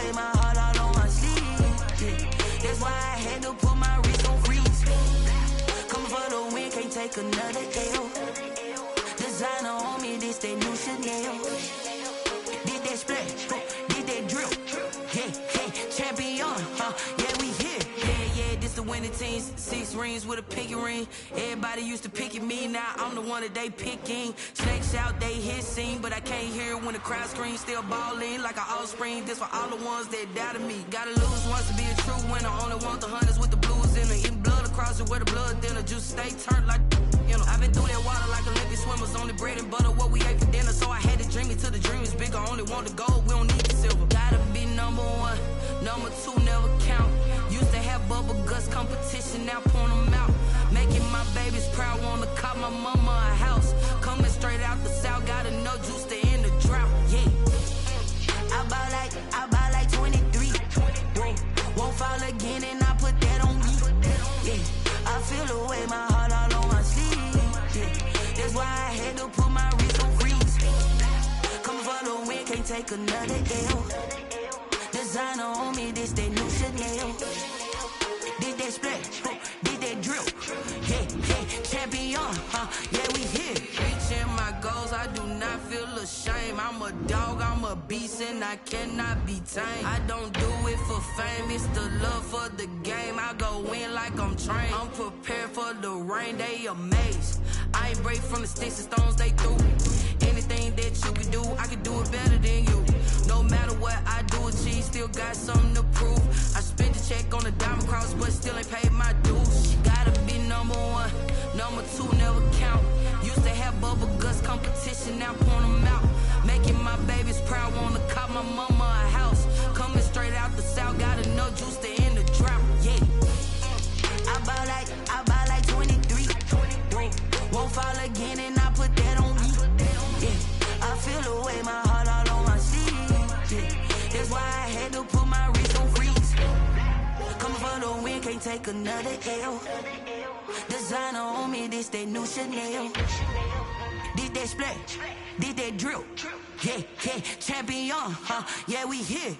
away my heart all on my sleeve. Yeah. That's why I had to put my wrist on freeze. Coming for the win, can't take another L. Designer on me, this that new Chanel. Did that splash, did that drill. Yeah, champion, yeah, we here. Yeah, this the winning teams. 6 rings with a pinky ring. Everybody used to pick at me, now I'm the one that they picking. Snakes out, they hit scene, but I can't hear when the crowd screams. Still ballin' like an offspring. This for all the ones that doubted me. Gotta lose once to be a true winner. Only want the hunters with the blues in it. Eating blood across it where the blood thinner. Juice stay turned like, you know. I've been through that water like Olympic swimmers. Only bread and butter, what we ate for dinner. So I had to dream it till the dream is bigger. Only want the gold, we don't need the silver. Gotta be number 1, number 2 never count. Used to have bubble guts competition, now point them out. Making my babies proud, wanna cop my mama a house. Coming straight out the south, gotta know juice to end the drought. Yeah, I buy like 23. Won't fall again and I put that on me. Yeah, I feel the way my heart all on my sleeve. Yeah, that's why I had to put my wrist on freeze. Coming for the win, can't take another L. Designer on me, this that new Chanel. Did that splash, did that drill. Yeah, champion, yeah, we here. Reaching my goals, I do not feel ashamed. I'm a dog, I'm a beast, and I cannot be tamed. I don't do it for fame, it's the love for the game. I go in like I'm trained. I'm prepared for the rain, they amazed. I ain't break from the sticks and stones they threw. Anything that you can do, I can do it better than you. No matter what I do, achieve, still got something to prove. I spent the check on the diamond cross, but still ain't paid my dues. Gotta be number 1, number 2 never count. Used to have bubble guts competition, now point them out. Making my babies proud, wanna cop my mama a house. Coming straight out the south, gotta know juice to end the drought. Yeah, I buy like 23. Won't fall again and I put that on me. Yeah, I feel the way my heart all on my sleeve. Yeah, that's why I had to put my wrist on freeze. Coming for the win, can't take another L. Designer on me, this that new Chanel. Did that splash, did that drill. Yeah, champion, yeah, we here.